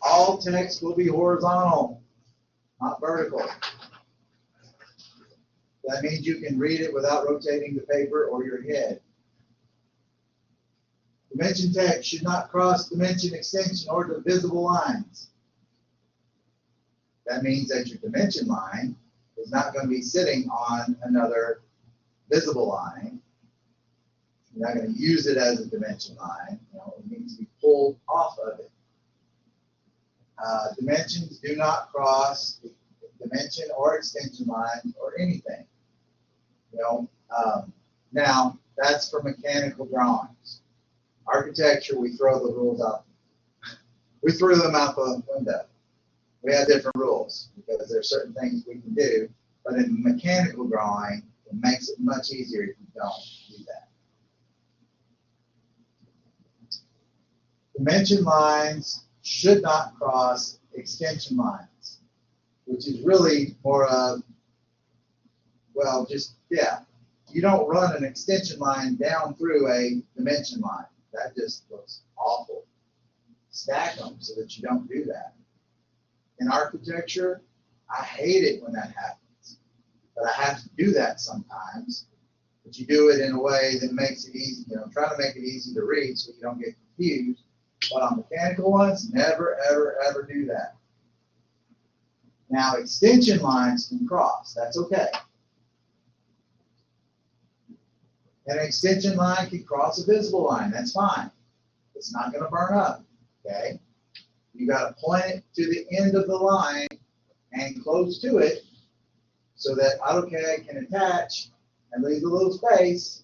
A: All text will be horizontal, not vertical. That means you can read it without rotating the paper or your head. Dimension text should not cross dimension, extension, or divisible lines. That means that your dimension line is not going to be sitting on another visible line. You're not going to use it as a dimension line. It needs to be pulled off of it. Dimensions do not cross the dimension or extension lines or anything. Now, that's for mechanical drawings. Architecture, we throw the rules out. We threw them out the window. We have different rules because there are certain things we can do, but in mechanical drawing, it makes it much easier if you don't do that. Dimension lines should not cross extension lines, which is really more of, you don't run an extension line down through a dimension line. That just looks awful. Stack them so that you don't do that. In architecture, I hate it when that happens, but I have to do that sometimes. But you do it in a way that makes it easy, try to make it easy to read so you don't get confused. But on mechanical ones, never, ever, ever do that. Now, extension lines can cross. That's okay. An extension line can cross a visible line. That's fine. It's not going to burn up. Okay? You got to point it to the end of the line and close to it so that AutoCAD can attach and leave a little space,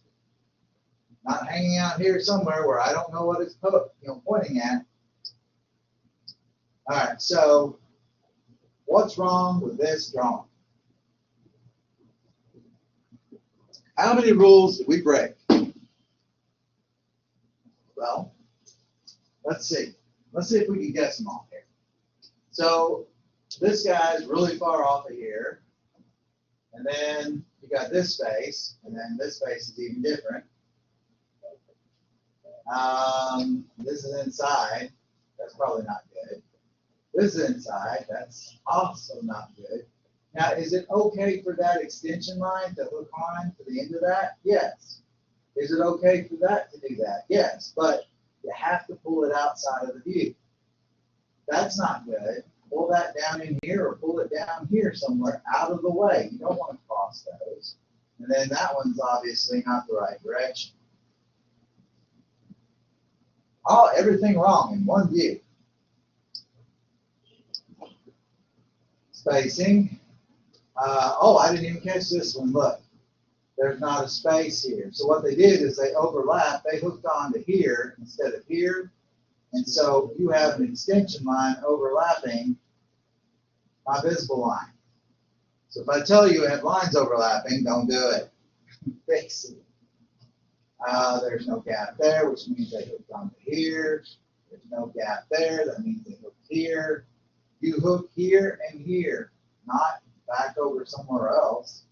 A: not hanging out here somewhere where I don't know what it's pointing at. All right, so what's wrong with this drawing? How many rules did we break? Well, let's see. Let's see if we can guess them all here. So this guy's really far off of here. And then you got this space, and then this space is even different. This is inside. That's probably not good. This is inside. That's also not good. Now, is it okay for that extension line to hook on to the end of that? Yes. Is it okay for that to do that? Yes, but you have to pull it outside of the view. That's not good. Pull that down in here or pull it down here somewhere out of the way. You don't want to cross those. And then that one's obviously not the right direction. Oh, everything wrong in one view. Spacing. Oh, I didn't even catch this one. Look, there's not a space here. So what they did is they overlapped. They hooked onto here instead of here. And so you have an extension line overlapping my visible line. So if I tell you you have lines overlapping, don't do it. Fix it. There's no gap there, which means they hooked onto here. There's no gap there. That means they hooked here. You hook here and here, not back over somewhere else.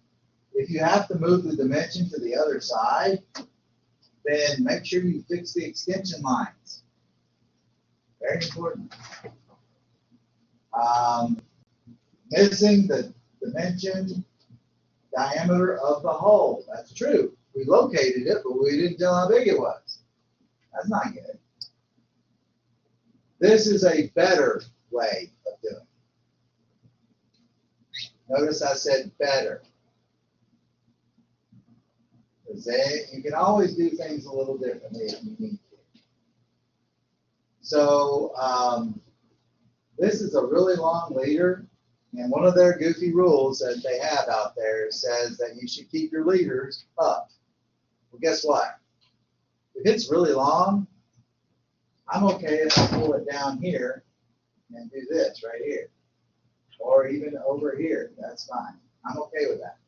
A: If you have to move the dimension to the other side, then make sure you fix the extension lines. Very important. Missing the dimension diameter of the hole. That's true. We located it, but we didn't tell how big it was. That's not good. This is a better way of doing it. Notice I said better. Because you can always do things a little differently if you need to. So this is a really long leader, and one of their goofy rules that they have out there says that you should keep your leaders up. Well, guess what? If it's really long, I'm okay if I pull it down here and do this right here. Or even over here. That's fine. I'm okay with that.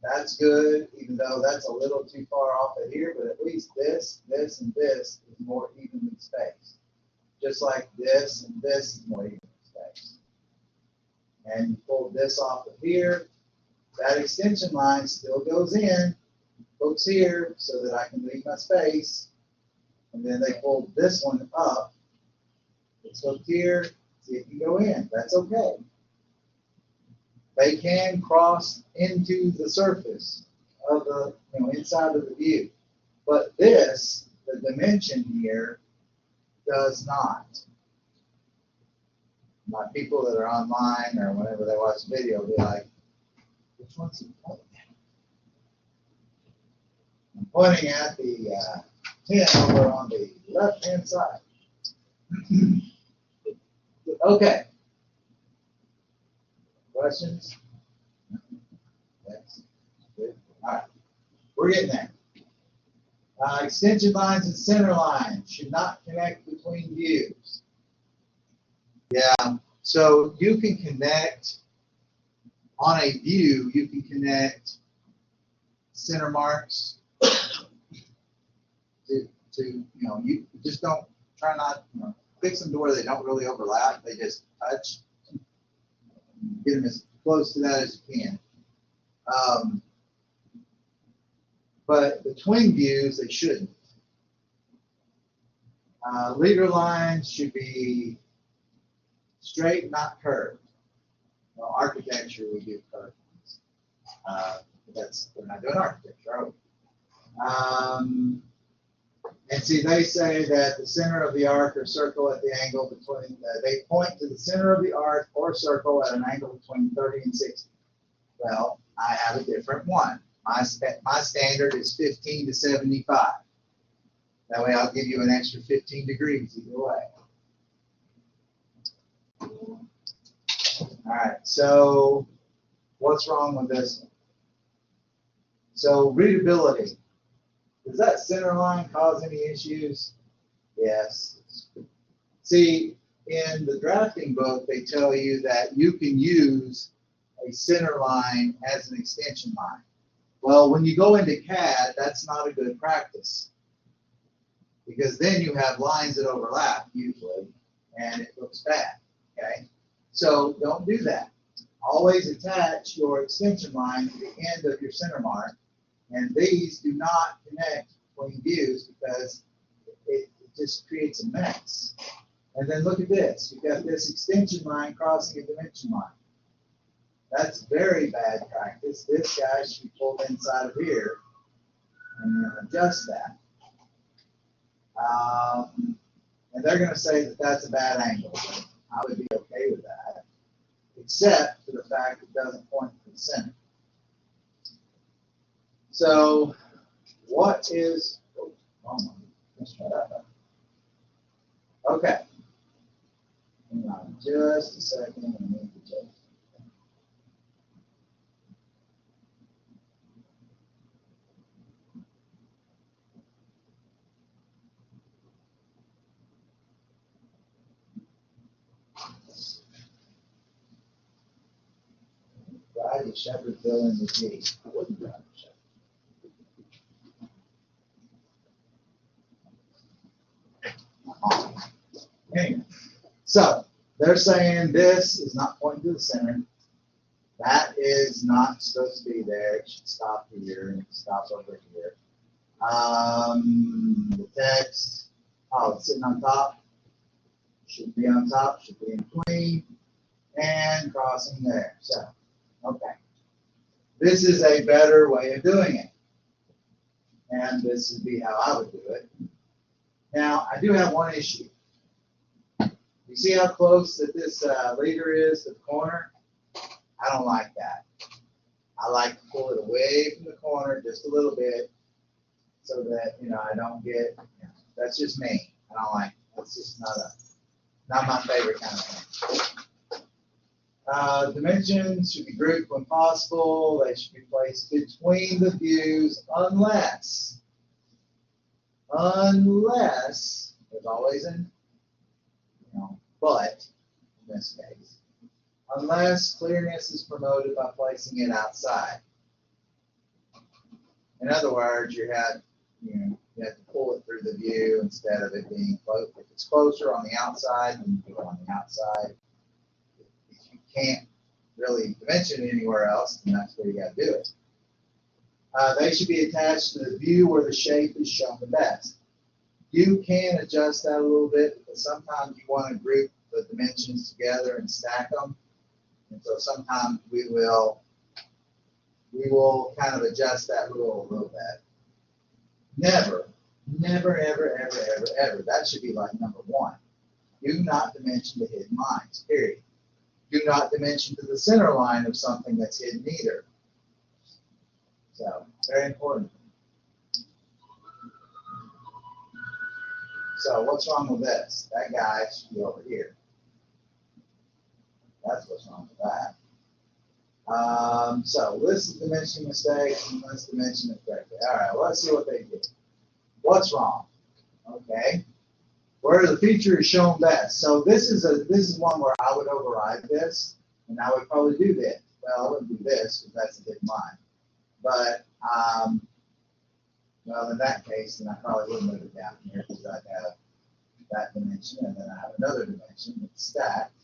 A: That's good, even though that's a little too far off of here, but at least this, this, and this is more evenly spaced. Just like this and this is more evenly spaced. And you pull this off of here, that extension line still goes in, hooks here so that I can leave my space, and then they pull this one up, it's hooked here, see it can go in, that's okay. They can cross into the surface of the, inside of the view. But this, the dimension here, does not. My people that are online or whenever they watch the video will be like, which one's he pointing at? I'm pointing at the pin over on the left-hand side. Okay. Questions? Yes. Good. All right. We're getting there. Extension lines and center lines should not connect between views. Yeah. So you can connect on a view. You can connect center marks to you just don't try not fix them to where they don't really overlap. They just touch. Get them as close to that as you can. But between views, they shouldn't. Leader lines should be straight, not curved. Well, architecture, we do curved ones. We're not doing architecture, are we? And see, they say that the center of the arc or circle at the angle between, they point to the center of the arc or circle at an angle between 30 and 60. Well, I have a different one. My standard is 15 to 75. That way I'll give you an extra 15 degrees either way. All right, so what's wrong with this one? So readability. Does that center line cause any issues? Yes. See, in the drafting book, they tell you that you can use a center line as an extension line. Well, when you go into CAD, that's not a good practice because then you have lines that overlap usually, and it looks bad, okay? So don't do that. Always attach your extension line to the end of your center mark, and these do not connect between views because it just creates a mess. And then look at this. You've got this extension line crossing a dimension line. That's very bad practice. This guy should be pulled inside of here and then adjust that. And they're going to say that that's a bad angle. But I would be okay with that, except for the fact it doesn't point to the center. So, what is? Oh, let's try that. Okay. Hang on just a second. I need to check. Drive the shepherd fill in the G. I wouldn't drive the shepherd. Anyway, so they're saying this is not pointing to the center. That is not supposed to be there. It should stop here and stop over here. The text, oh, it's sitting on top. Should be on top, should be in between, and crossing there. So, okay. This is a better way of doing it. And this would be how I would do it. Now, I do have one issue. You see how close that this leader is to the corner? I don't like that. I like to pull it away from the corner just a little bit so that, I don't get, that's just me. I don't like it. That's just not my favorite kind of thing. Dimensions should be grouped when possible. They should be placed between the views unless there's always an, but in this case, unless clearness is promoted by placing it outside. In other words, you have to pull it through the view instead of it being close. If it's closer on the outside, then you do it on the outside. If you can't really dimension it anywhere else, then that's where you got to do it. They should be attached to the view where the shape is shown the best. You can adjust that a little bit because sometimes you want to group the dimensions together and stack them. And so sometimes we will kind of adjust that rule a little bit. Never, ever, ever. That should be like number one. Do not dimension the hidden lines, period. Do not dimension to the center line of something that's hidden either. So, very important. So, what's wrong with this? That guy should be over here. That's what's wrong with that. So, list the dimension mistakes and list the dimension it correctly. All right, well, let's see what they did. What's wrong? Okay. Where the feature is shown best. So this is one where I would override this, and I would probably do this. Well, I wouldn't do this because that's a hidden line. But well, in that case, then I probably would move it down here because I'd have that dimension, and then I have another dimension that's stacked.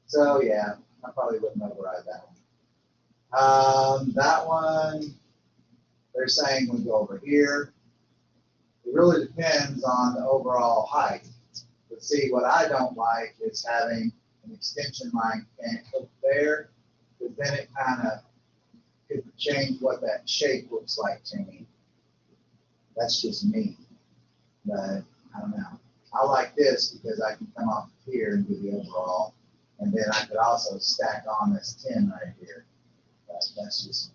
A: So yeah, I probably wouldn't override that one. That one, they're saying we go over here. It really depends on the overall height. But see, what I don't like is having an extension line can't hook there, because then it kind of could change what that shape looks like to me. That's just me. But I don't know. I like this because I can come off here and do the overall. And then I could also stack on this 10 right here. But that's just me.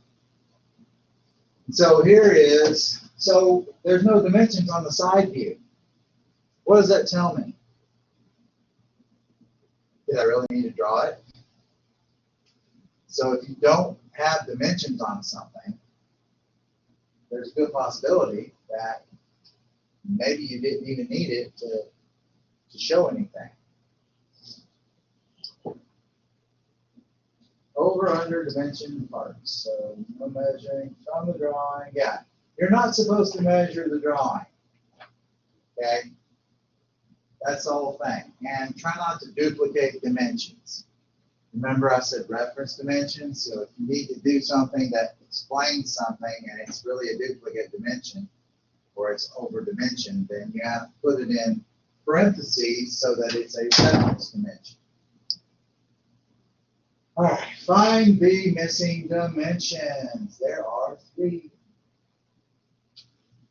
A: So here is, so there's no dimensions on the side view. What does that tell me? Did I really need to draw it? So if you don't have dimensions on something, there's a good possibility that maybe you didn't even need it to show anything. Over, under, dimension, parts. So no measuring from the drawing. Yeah, you're not supposed to measure the drawing. Okay, that's the whole thing. And try not to duplicate dimensions. Remember I said reference dimensions. So if you need to do something that explains something and it's really a duplicate dimension or it's over dimensioned, then you have to put it in parentheses so that it's a reference dimension. All right, find the missing dimensions. There are 3.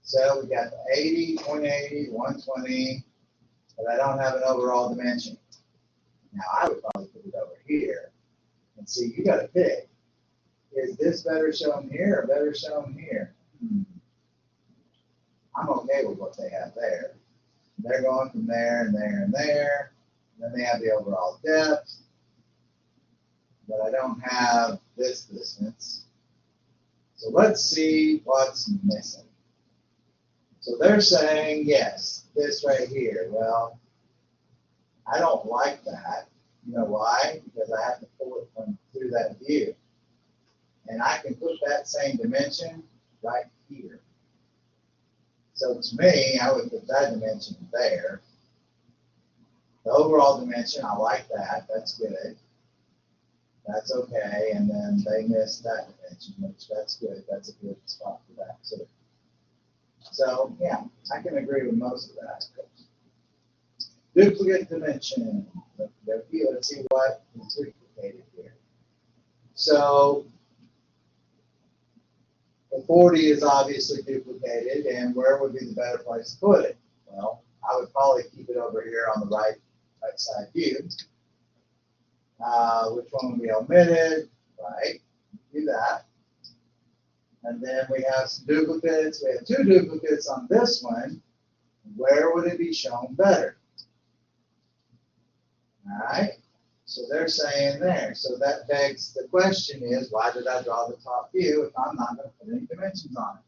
A: So we got the 80, 180, 120, but I don't have an overall dimension. Now I would probably put it over here and see, you got to pick. Is this better shown here or better shown here? I'm okay with what they have there. They're going from there and there and there. And then they have the overall depth. But I don't have this distance. So let's see what's missing. So they're saying, yes, this right here. Well, I don't like that. You know why? Because I have to pull it from through that view. And I can put that same dimension right here. So to me, I would put that dimension there. The overall dimension, I like that. That's good. That's okay. And then they missed that dimension, which that's good. That's a good spot for that too. So yeah, I can agree with most of that. Duplicate dimension. Let's see what is duplicated here. So the 40 is obviously duplicated, and where would be the better place to put it? Well, I would probably keep it over here on the right side view. Which one would be omitted? Right, do that. And then we have some duplicates. We have 2 duplicates on this one. Where would it be shown better? All right, so they're saying there. So that begs the question is, why did I draw the top view if I'm not going to put any dimensions on it?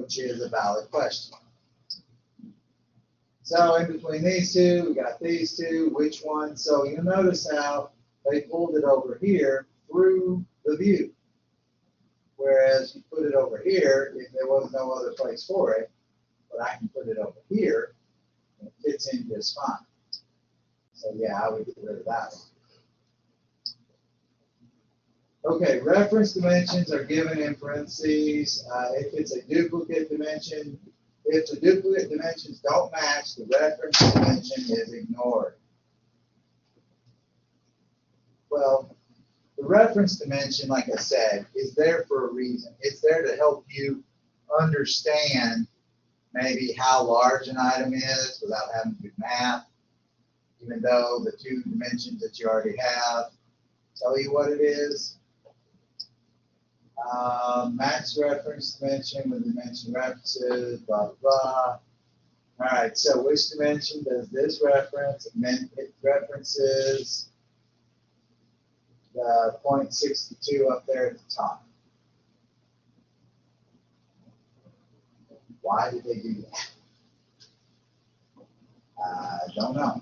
A: Which is a valid question. So in between these 2, we got these 2. Which one? So you'll notice how they pulled it over here through the view. Whereas you put it over here, if there was no other place for it, but I can put it over here, and it fits in just fine. So yeah, I would get rid of that one. Okay, reference dimensions are given in parentheses. If it's a duplicate dimension, if the duplicate dimensions don't match, the reference dimension is ignored. Well, the reference dimension, like I said, is there for a reason. It's there to help you understand maybe how large an item is without having to do math, even though the 2 dimensions that you already have tell you what it is. Match reference dimension with dimension references, blah, blah, blah. All right, so which dimension does this reference? It references the 0.62 up there at the top. Why did they do that? I don't know.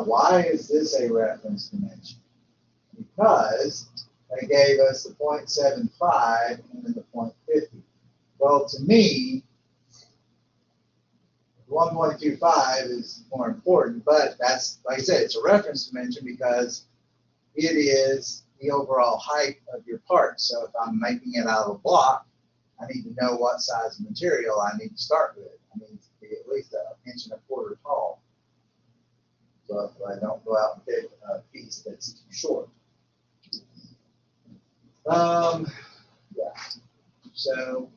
A: Why is this a reference dimension? Because they gave us the 0.75 and then the 0.50. Well, to me, 1.25 is more important, but that's, like I said, it's a reference dimension because it is the overall height of your part. So if I'm making it out of a block, I need to know what size of material I need to start with. I need to be at least 1.25 inches tall. So if I don't go out and pick a piece that's too short. Yeah. So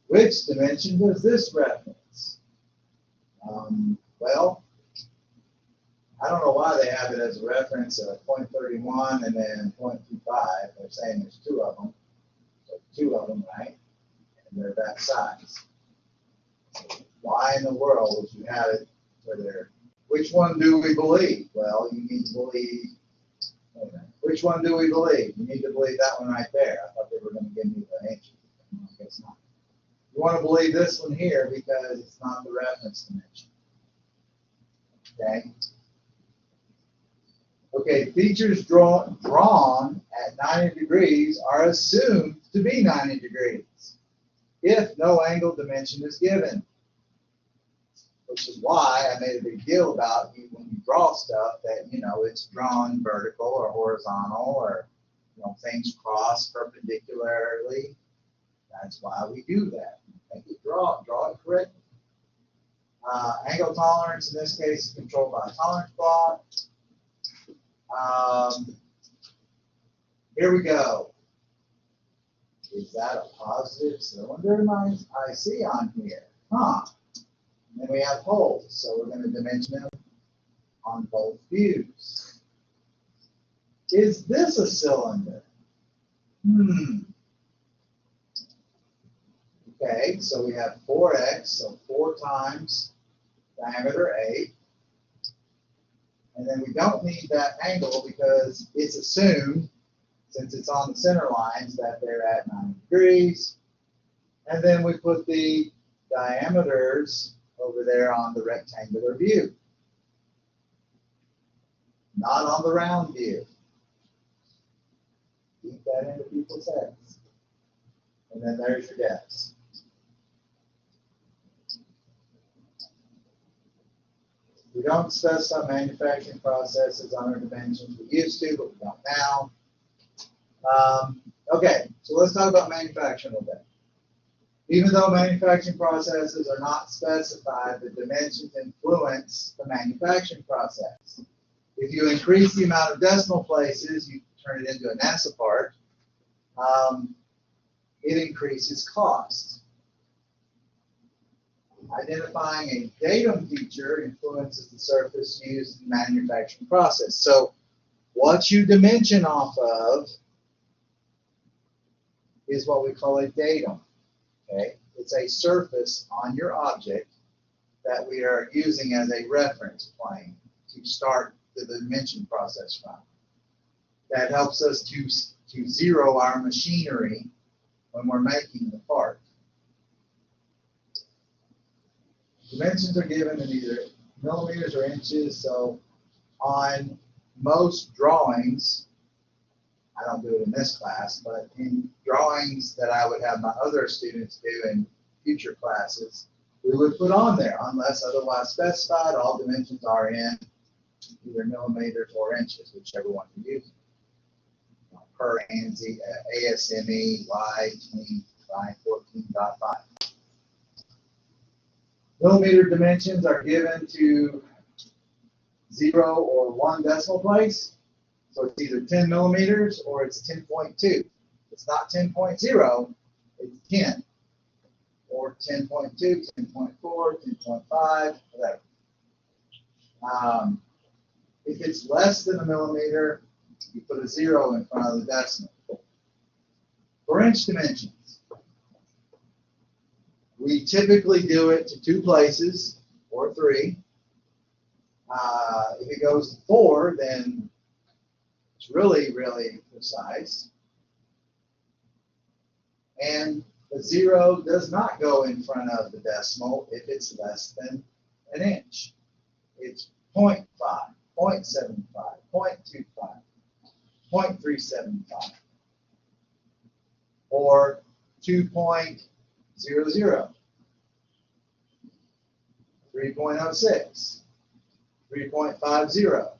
A: which dimension does this reference? Well, I don't know why they have it as a reference of 0.31 and then 0.25. They're saying there's 2 of them. So 2 of them, right? And they're that size. Why in the world would you have it where they're, which one do we believe? Well, you need to believe, which one do we believe? You need to believe that one right there. I thought they were going to give me the inches. I guess not. You want to believe this one here because it's not the reference dimension. Okay? Okay, features drawn at 90 degrees are assumed to be 90 degrees if no angle dimension is given. Which is why I made a big deal about when you draw stuff that, you know, it's drawn vertical or horizontal or, you know, things cross perpendicularly. That's why we do that. make it draw it correctly. Angle tolerance in this case is controlled by a tolerance block. Here we go. Is that a positive cylinder I see on here? Huh. And then we have holes, so we're going to dimension them on both views. Is this a cylinder? Okay, so we have 4x, so 4 times diameter 8. And then we don't need that angle because it's assumed, since it's on the center lines, that they're at 90 degrees. And then we put the diameters over there on the rectangular view, not on the round view. Keep that into people's heads. And then there's your depths. We don't specify manufacturing processes on our dimensions. We used to, but we don't now. Okay, so let's talk about manufacturing a little bit. Even though manufacturing processes are not specified, the dimensions influence the manufacturing process. If you increase the amount of decimal places, you turn it into a NASA part, it increases cost. Identifying a datum feature influences the surface used in the manufacturing process. So what you dimension off of is what we call a datum. Okay? It's a surface on your object that we are using as a reference plane to start the dimension process from. That helps us to zero our machinery when we're making the part. Dimensions are given in either millimeters or inches, so on most drawings, I don't do it in this class, but in drawings that I would have my other students do in future classes, we would put on there, unless otherwise specified, all dimensions are in either millimeters or inches, whichever one you're using. Per ANSI, ASME Y2514.5. Millimeter dimensions are given to 0 or 1 decimal place. So it's either 10 millimeters or it's 10.2. It's not 10.0, it's 10. Or 10.2, 10.4, 10.5, whatever. If it's less than a millimeter, you put a 0 in front of the decimal. For inch dimensions, we typically do it to 2 places or 3. If it goes to 4, then it's really, really precise. And the 0 does not go in front of the decimal if it's less than an inch. It's 0.5, 0.75, 0.25, 0.375, or 2.00, 3.06, 3.50.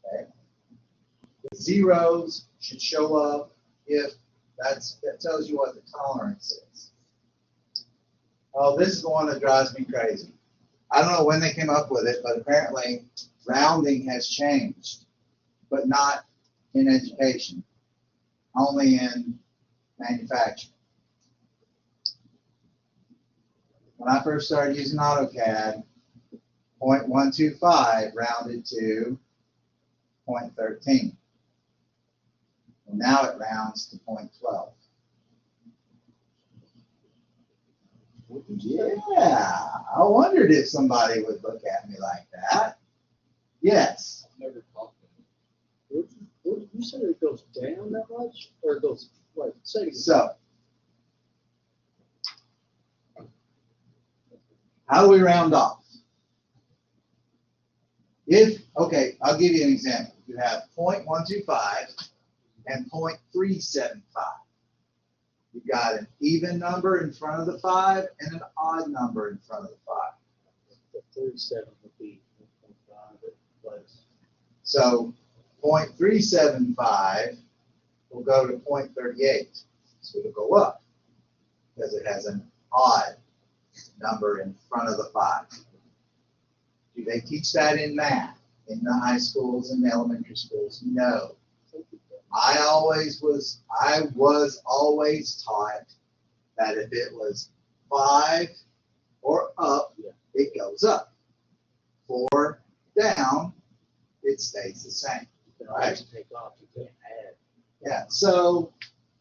A: Okay? The zeros should show up if that tells you what the tolerance is. Oh, this is the one that drives me crazy. I don't know when they came up with it, but apparently rounding has changed, but not in education, only in manufacturing. When I first started using AutoCAD, 0.125 rounded to 0.13. And now it rounds to 0.12. Yeah, I wondered if somebody would look at me like that. Yes.
B: Never talked to him. You said it goes down that much? Or it goes, what? Say it again.
A: So, how do we round off? Okay, I'll give you an example. You have 0.125 and 0.375. You've got an even number in front of the 5 and an odd number in front of the 5.
B: The 37 would be 1.5 plus.
A: So 0.375 will go to 0.38. So it'll go up because it has an odd number in front of the 5. Do they teach that in math in the high schools and the elementary schools? No. I was always taught that if it was 5 or up, it goes up. 4 down, it stays the same. Right?
B: Take off, you can't add.
A: Yeah, so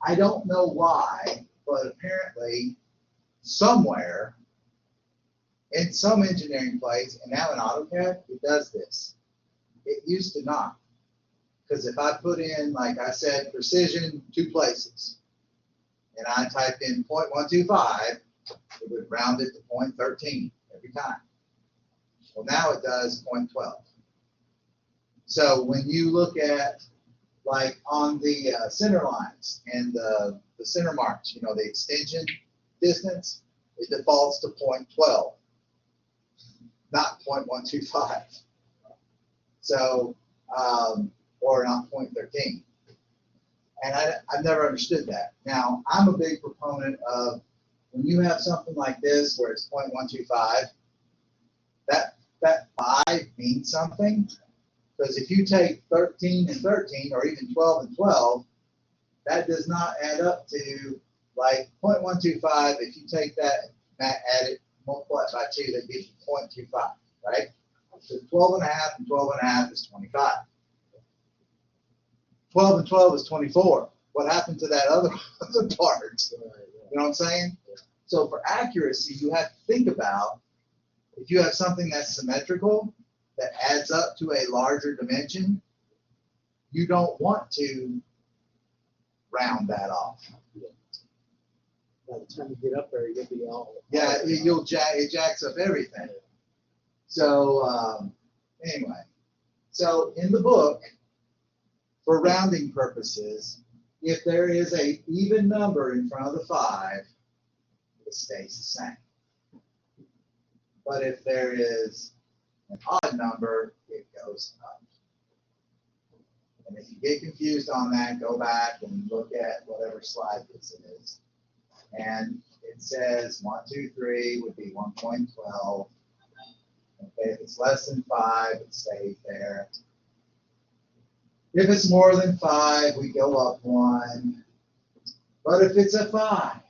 A: I don't know why, but apparently somewhere in some engineering place, and now in AutoCAD, it does this. It used to not. Because if I put in, like I said, precision 2 places, and I typed in 0.125, it would round it to 0.13 every time. Well, now it does 0.12. So when you look at, like on the center lines and the center marks, you know, the extension distance, it defaults to 0.12, not 0.125. So, or not 0.13. And I've never understood that. Now, I'm a big proponent of when you have something like this where it's 0.125, that 5 means something. Because if you take 13 and 13, or even 12 and 12, that does not add up to like 0.125. If you take that, add it, multiply it by 2, that gives you 0.25, right? So 12 and a half and 12 and a half is 25. 12 and 12 is 24. What happened to that other part? You know what I'm saying? So for accuracy, you have to think about if you have something that's symmetrical, that adds up to a larger dimension, you don't want to round that off.
B: By the time you get up there, you'll be all.
A: Yeah, it jacks up everything. So anyway, so in the book, for rounding purposes, if there is a even number in front of the 5, it stays the same. But if there is an odd number, it goes up. And if you get confused on that, go back and look at whatever slide this is. And it says 1, 2, 3 would be 1.12. Okay, if it's less than 5, it stays there. If it's more than 5, we go up 1. But if it's a 5,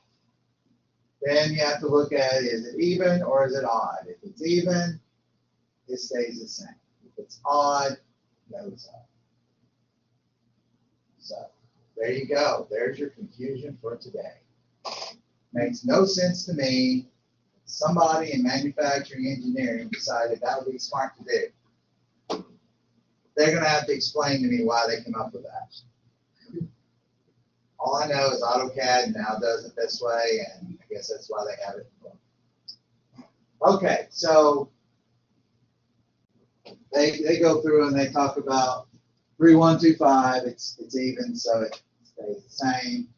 A: then you have to look at, is it even or is it odd? If it's even, it stays the same. If it's odd, it goes up. So there you go. There's your confusion for today. Makes no sense to me. Somebody in manufacturing engineering decided that would be smart to do. They're going to have to explain to me why they came up with that. All I know is AutoCAD now does it this way, and I guess that's why they have it. Okay, so they go through and they talk about 3125. It's even, so it stays the same.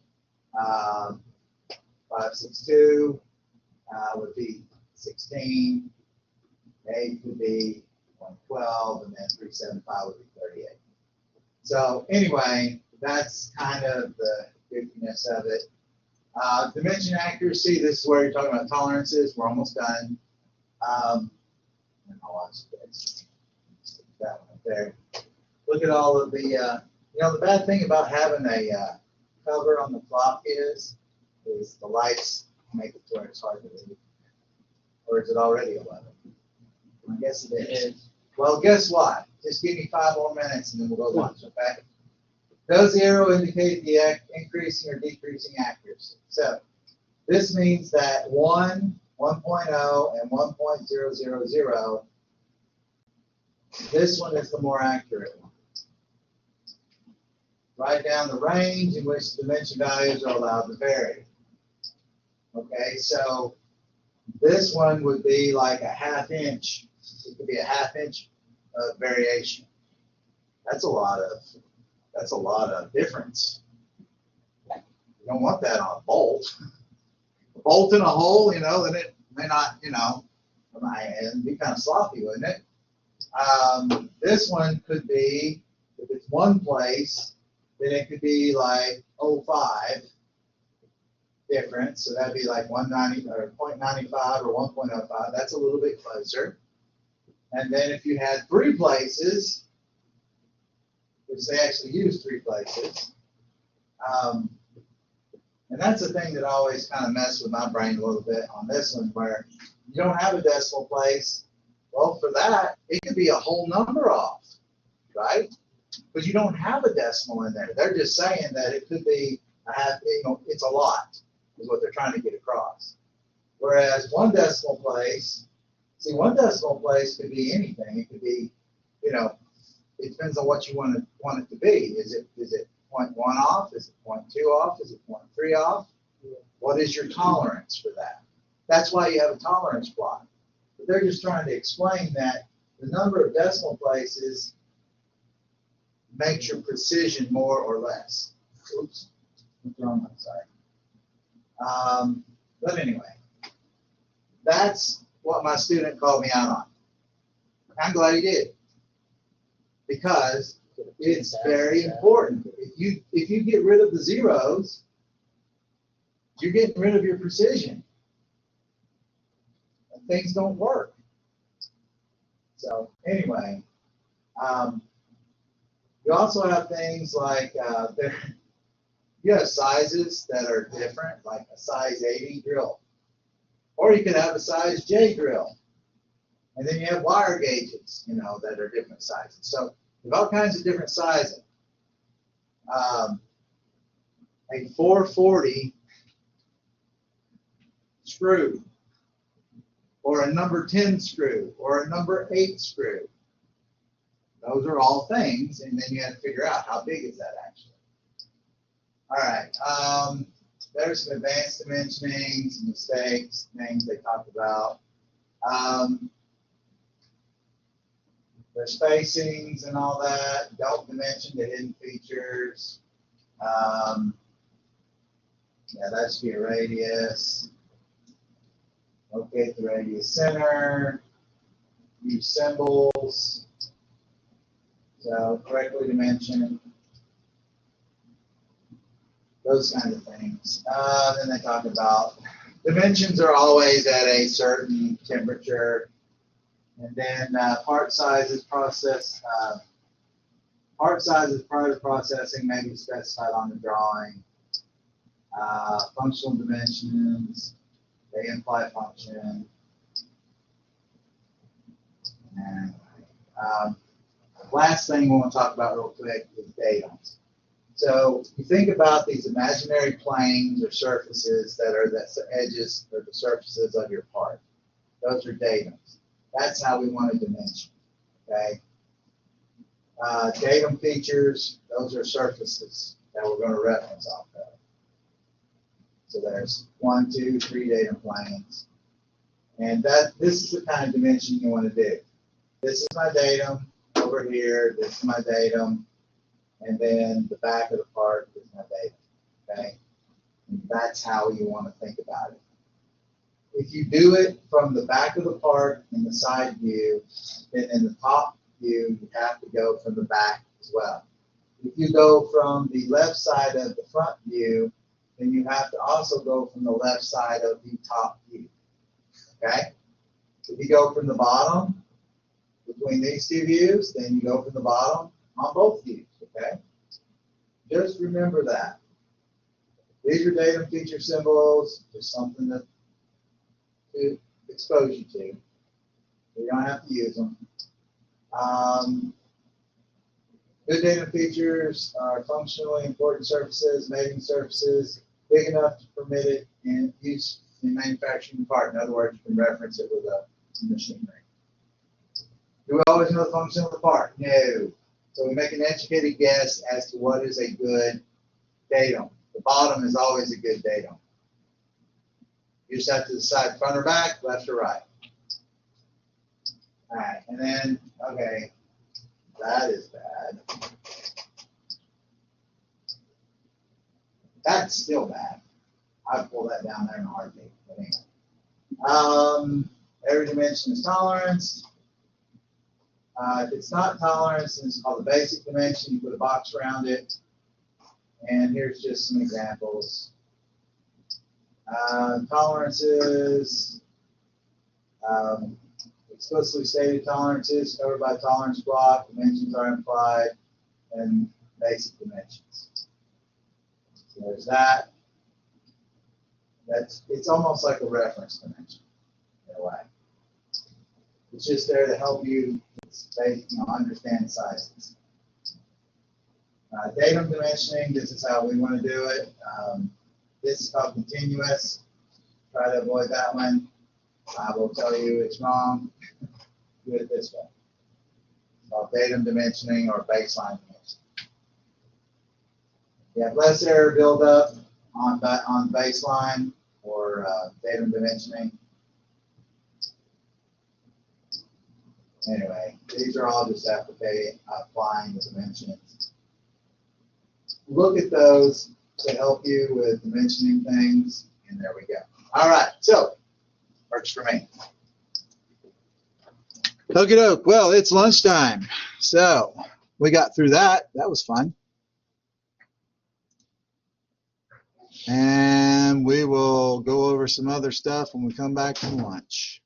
A: 562 would be 16. 8 would be 112, and then 375 would be 38. So anyway, that's kind of the goofiness of it. Dimension accuracy, this is where you're talking about tolerances. We're almost done. And I'll watch this. Stick that one up there. Look at all of the, the bad thing about having a cover on the clock is the lights make it to where it's hard to read. Or is it already 11? I guess it is. Well, guess what? Just give me 5 more minutes and then we'll go lunch, okay? Does the arrow indicate the increasing or decreasing accuracy? So this means that 1, 1.0, and 1.000, this one is the more accurate one. Write down the range in which the dimension values are allowed to vary. Okay, so this one would be like a 1/2 inch. It could be a 1/2 inch variation. That's a lot of difference. You don't want that on a bolt. A bolt in a hole, then it may not, it'd be kind of sloppy, wouldn't it? This one could be, if it's one place, then it could be like 0.5. difference, so that'd be like 190 or 0.95 or 1.05. That's a little bit closer. And then if you had three places, which they actually use three places, and that's the thing that always kind of messed with my brain a little bit on this one, where you don't have a decimal place. Well, for that, it could be a whole number off, right? But you don't have a decimal in there. They're just saying that it could be, it's a lot, is what they're trying to get across. Whereas one decimal place could be anything. It could be, it depends on what you want it to be. Is it 0.1 off? Is it 0.2 off? Is it 0.3 off? What is your tolerance for that? That's why you have a tolerance plot. But they're just trying to explain that the number of decimal places makes your precision more or less. Oops, what's wrong? I'm sorry. But anyway, that's what my student called me out on. I'm glad he did, because it's very important. If you get rid of the zeros, you're getting rid of your precision. And things don't work. So anyway, you also have things like you have sizes that are different, like a size 80 drill, or you could have a size J drill, and then you have wire gauges, that are different sizes. So there's all kinds of different sizing. A 440 screw, or a number 10 screw, or a number 8 screw. Those are all things, and then you have to figure out how big is that actually. All right, there's some advanced dimensioning, some mistakes, things they talked about. There's spacings and all that. Don't dimension the hidden features. Yeah, that should be a radius. Locate the radius center. Use symbols. So correctly dimension. Those kind of things. Then they talk about dimensions are always at a certain temperature. And then part sizes prior to processing may be specified on the drawing. Functional dimensions, they imply function. And last thing we want to talk about real quick is datums. So you think about these imaginary planes or surfaces that are the edges or the surfaces of your part. Those are datums. That's how we want to dimension. Okay. Datum features, those are surfaces that we're going to reference off of. So there's 1, 2, 3 datum planes. And this is the kind of dimension you want to do. This is my datum over here. This is my datum. And then the back of the part is my datum. Okay? And that's how you want to think about it. If you do it from the back of the part in the side view, then in the top view, you have to go from the back as well. If you go from the left side of the front view, then you have to also go from the left side of the top view. Okay? If you go from the bottom, between these two views, then you go from the bottom on both views. Okay? Just remember that. These are datum feature symbols, just something to expose you to. You don't have to use them. Good datum features are functionally important surfaces, mating surfaces, big enough to permit it in use in manufacturing part. In other words, you can reference it with a machinery. Do we always know the function of the part? No. So we make an educated guess as to what is a good datum. The bottom is always a good datum. You just have to decide front or back, left or right. All right, and then, okay, that is bad. That's still bad. I'd pull that down there in a heartbeat. But anyway. Every dimension is tolerance. If it's not tolerance, then it's called the basic dimension. You put a box around it. And here's just some examples. Tolerances, explicitly stated tolerances covered by tolerance block, dimensions are implied, and basic dimensions. So there's that. It's almost like a reference dimension in a way. It's just there to help you, understand sizes. Datum dimensioning, this is how we want to do it. This is called continuous. Try to avoid that one. I will tell you it's wrong. Do it this way. It's called datum dimensioning or baseline dimensioning. You have less error buildup on baseline or datum dimensioning. Anyway, these are all just applying the dimensions. Look at those to help you with dimensioning things, and there we go. All right, so works for me. Okie doke. Well, it's lunchtime, so we got through that. That was fun. And we will go over some other stuff when we come back from lunch.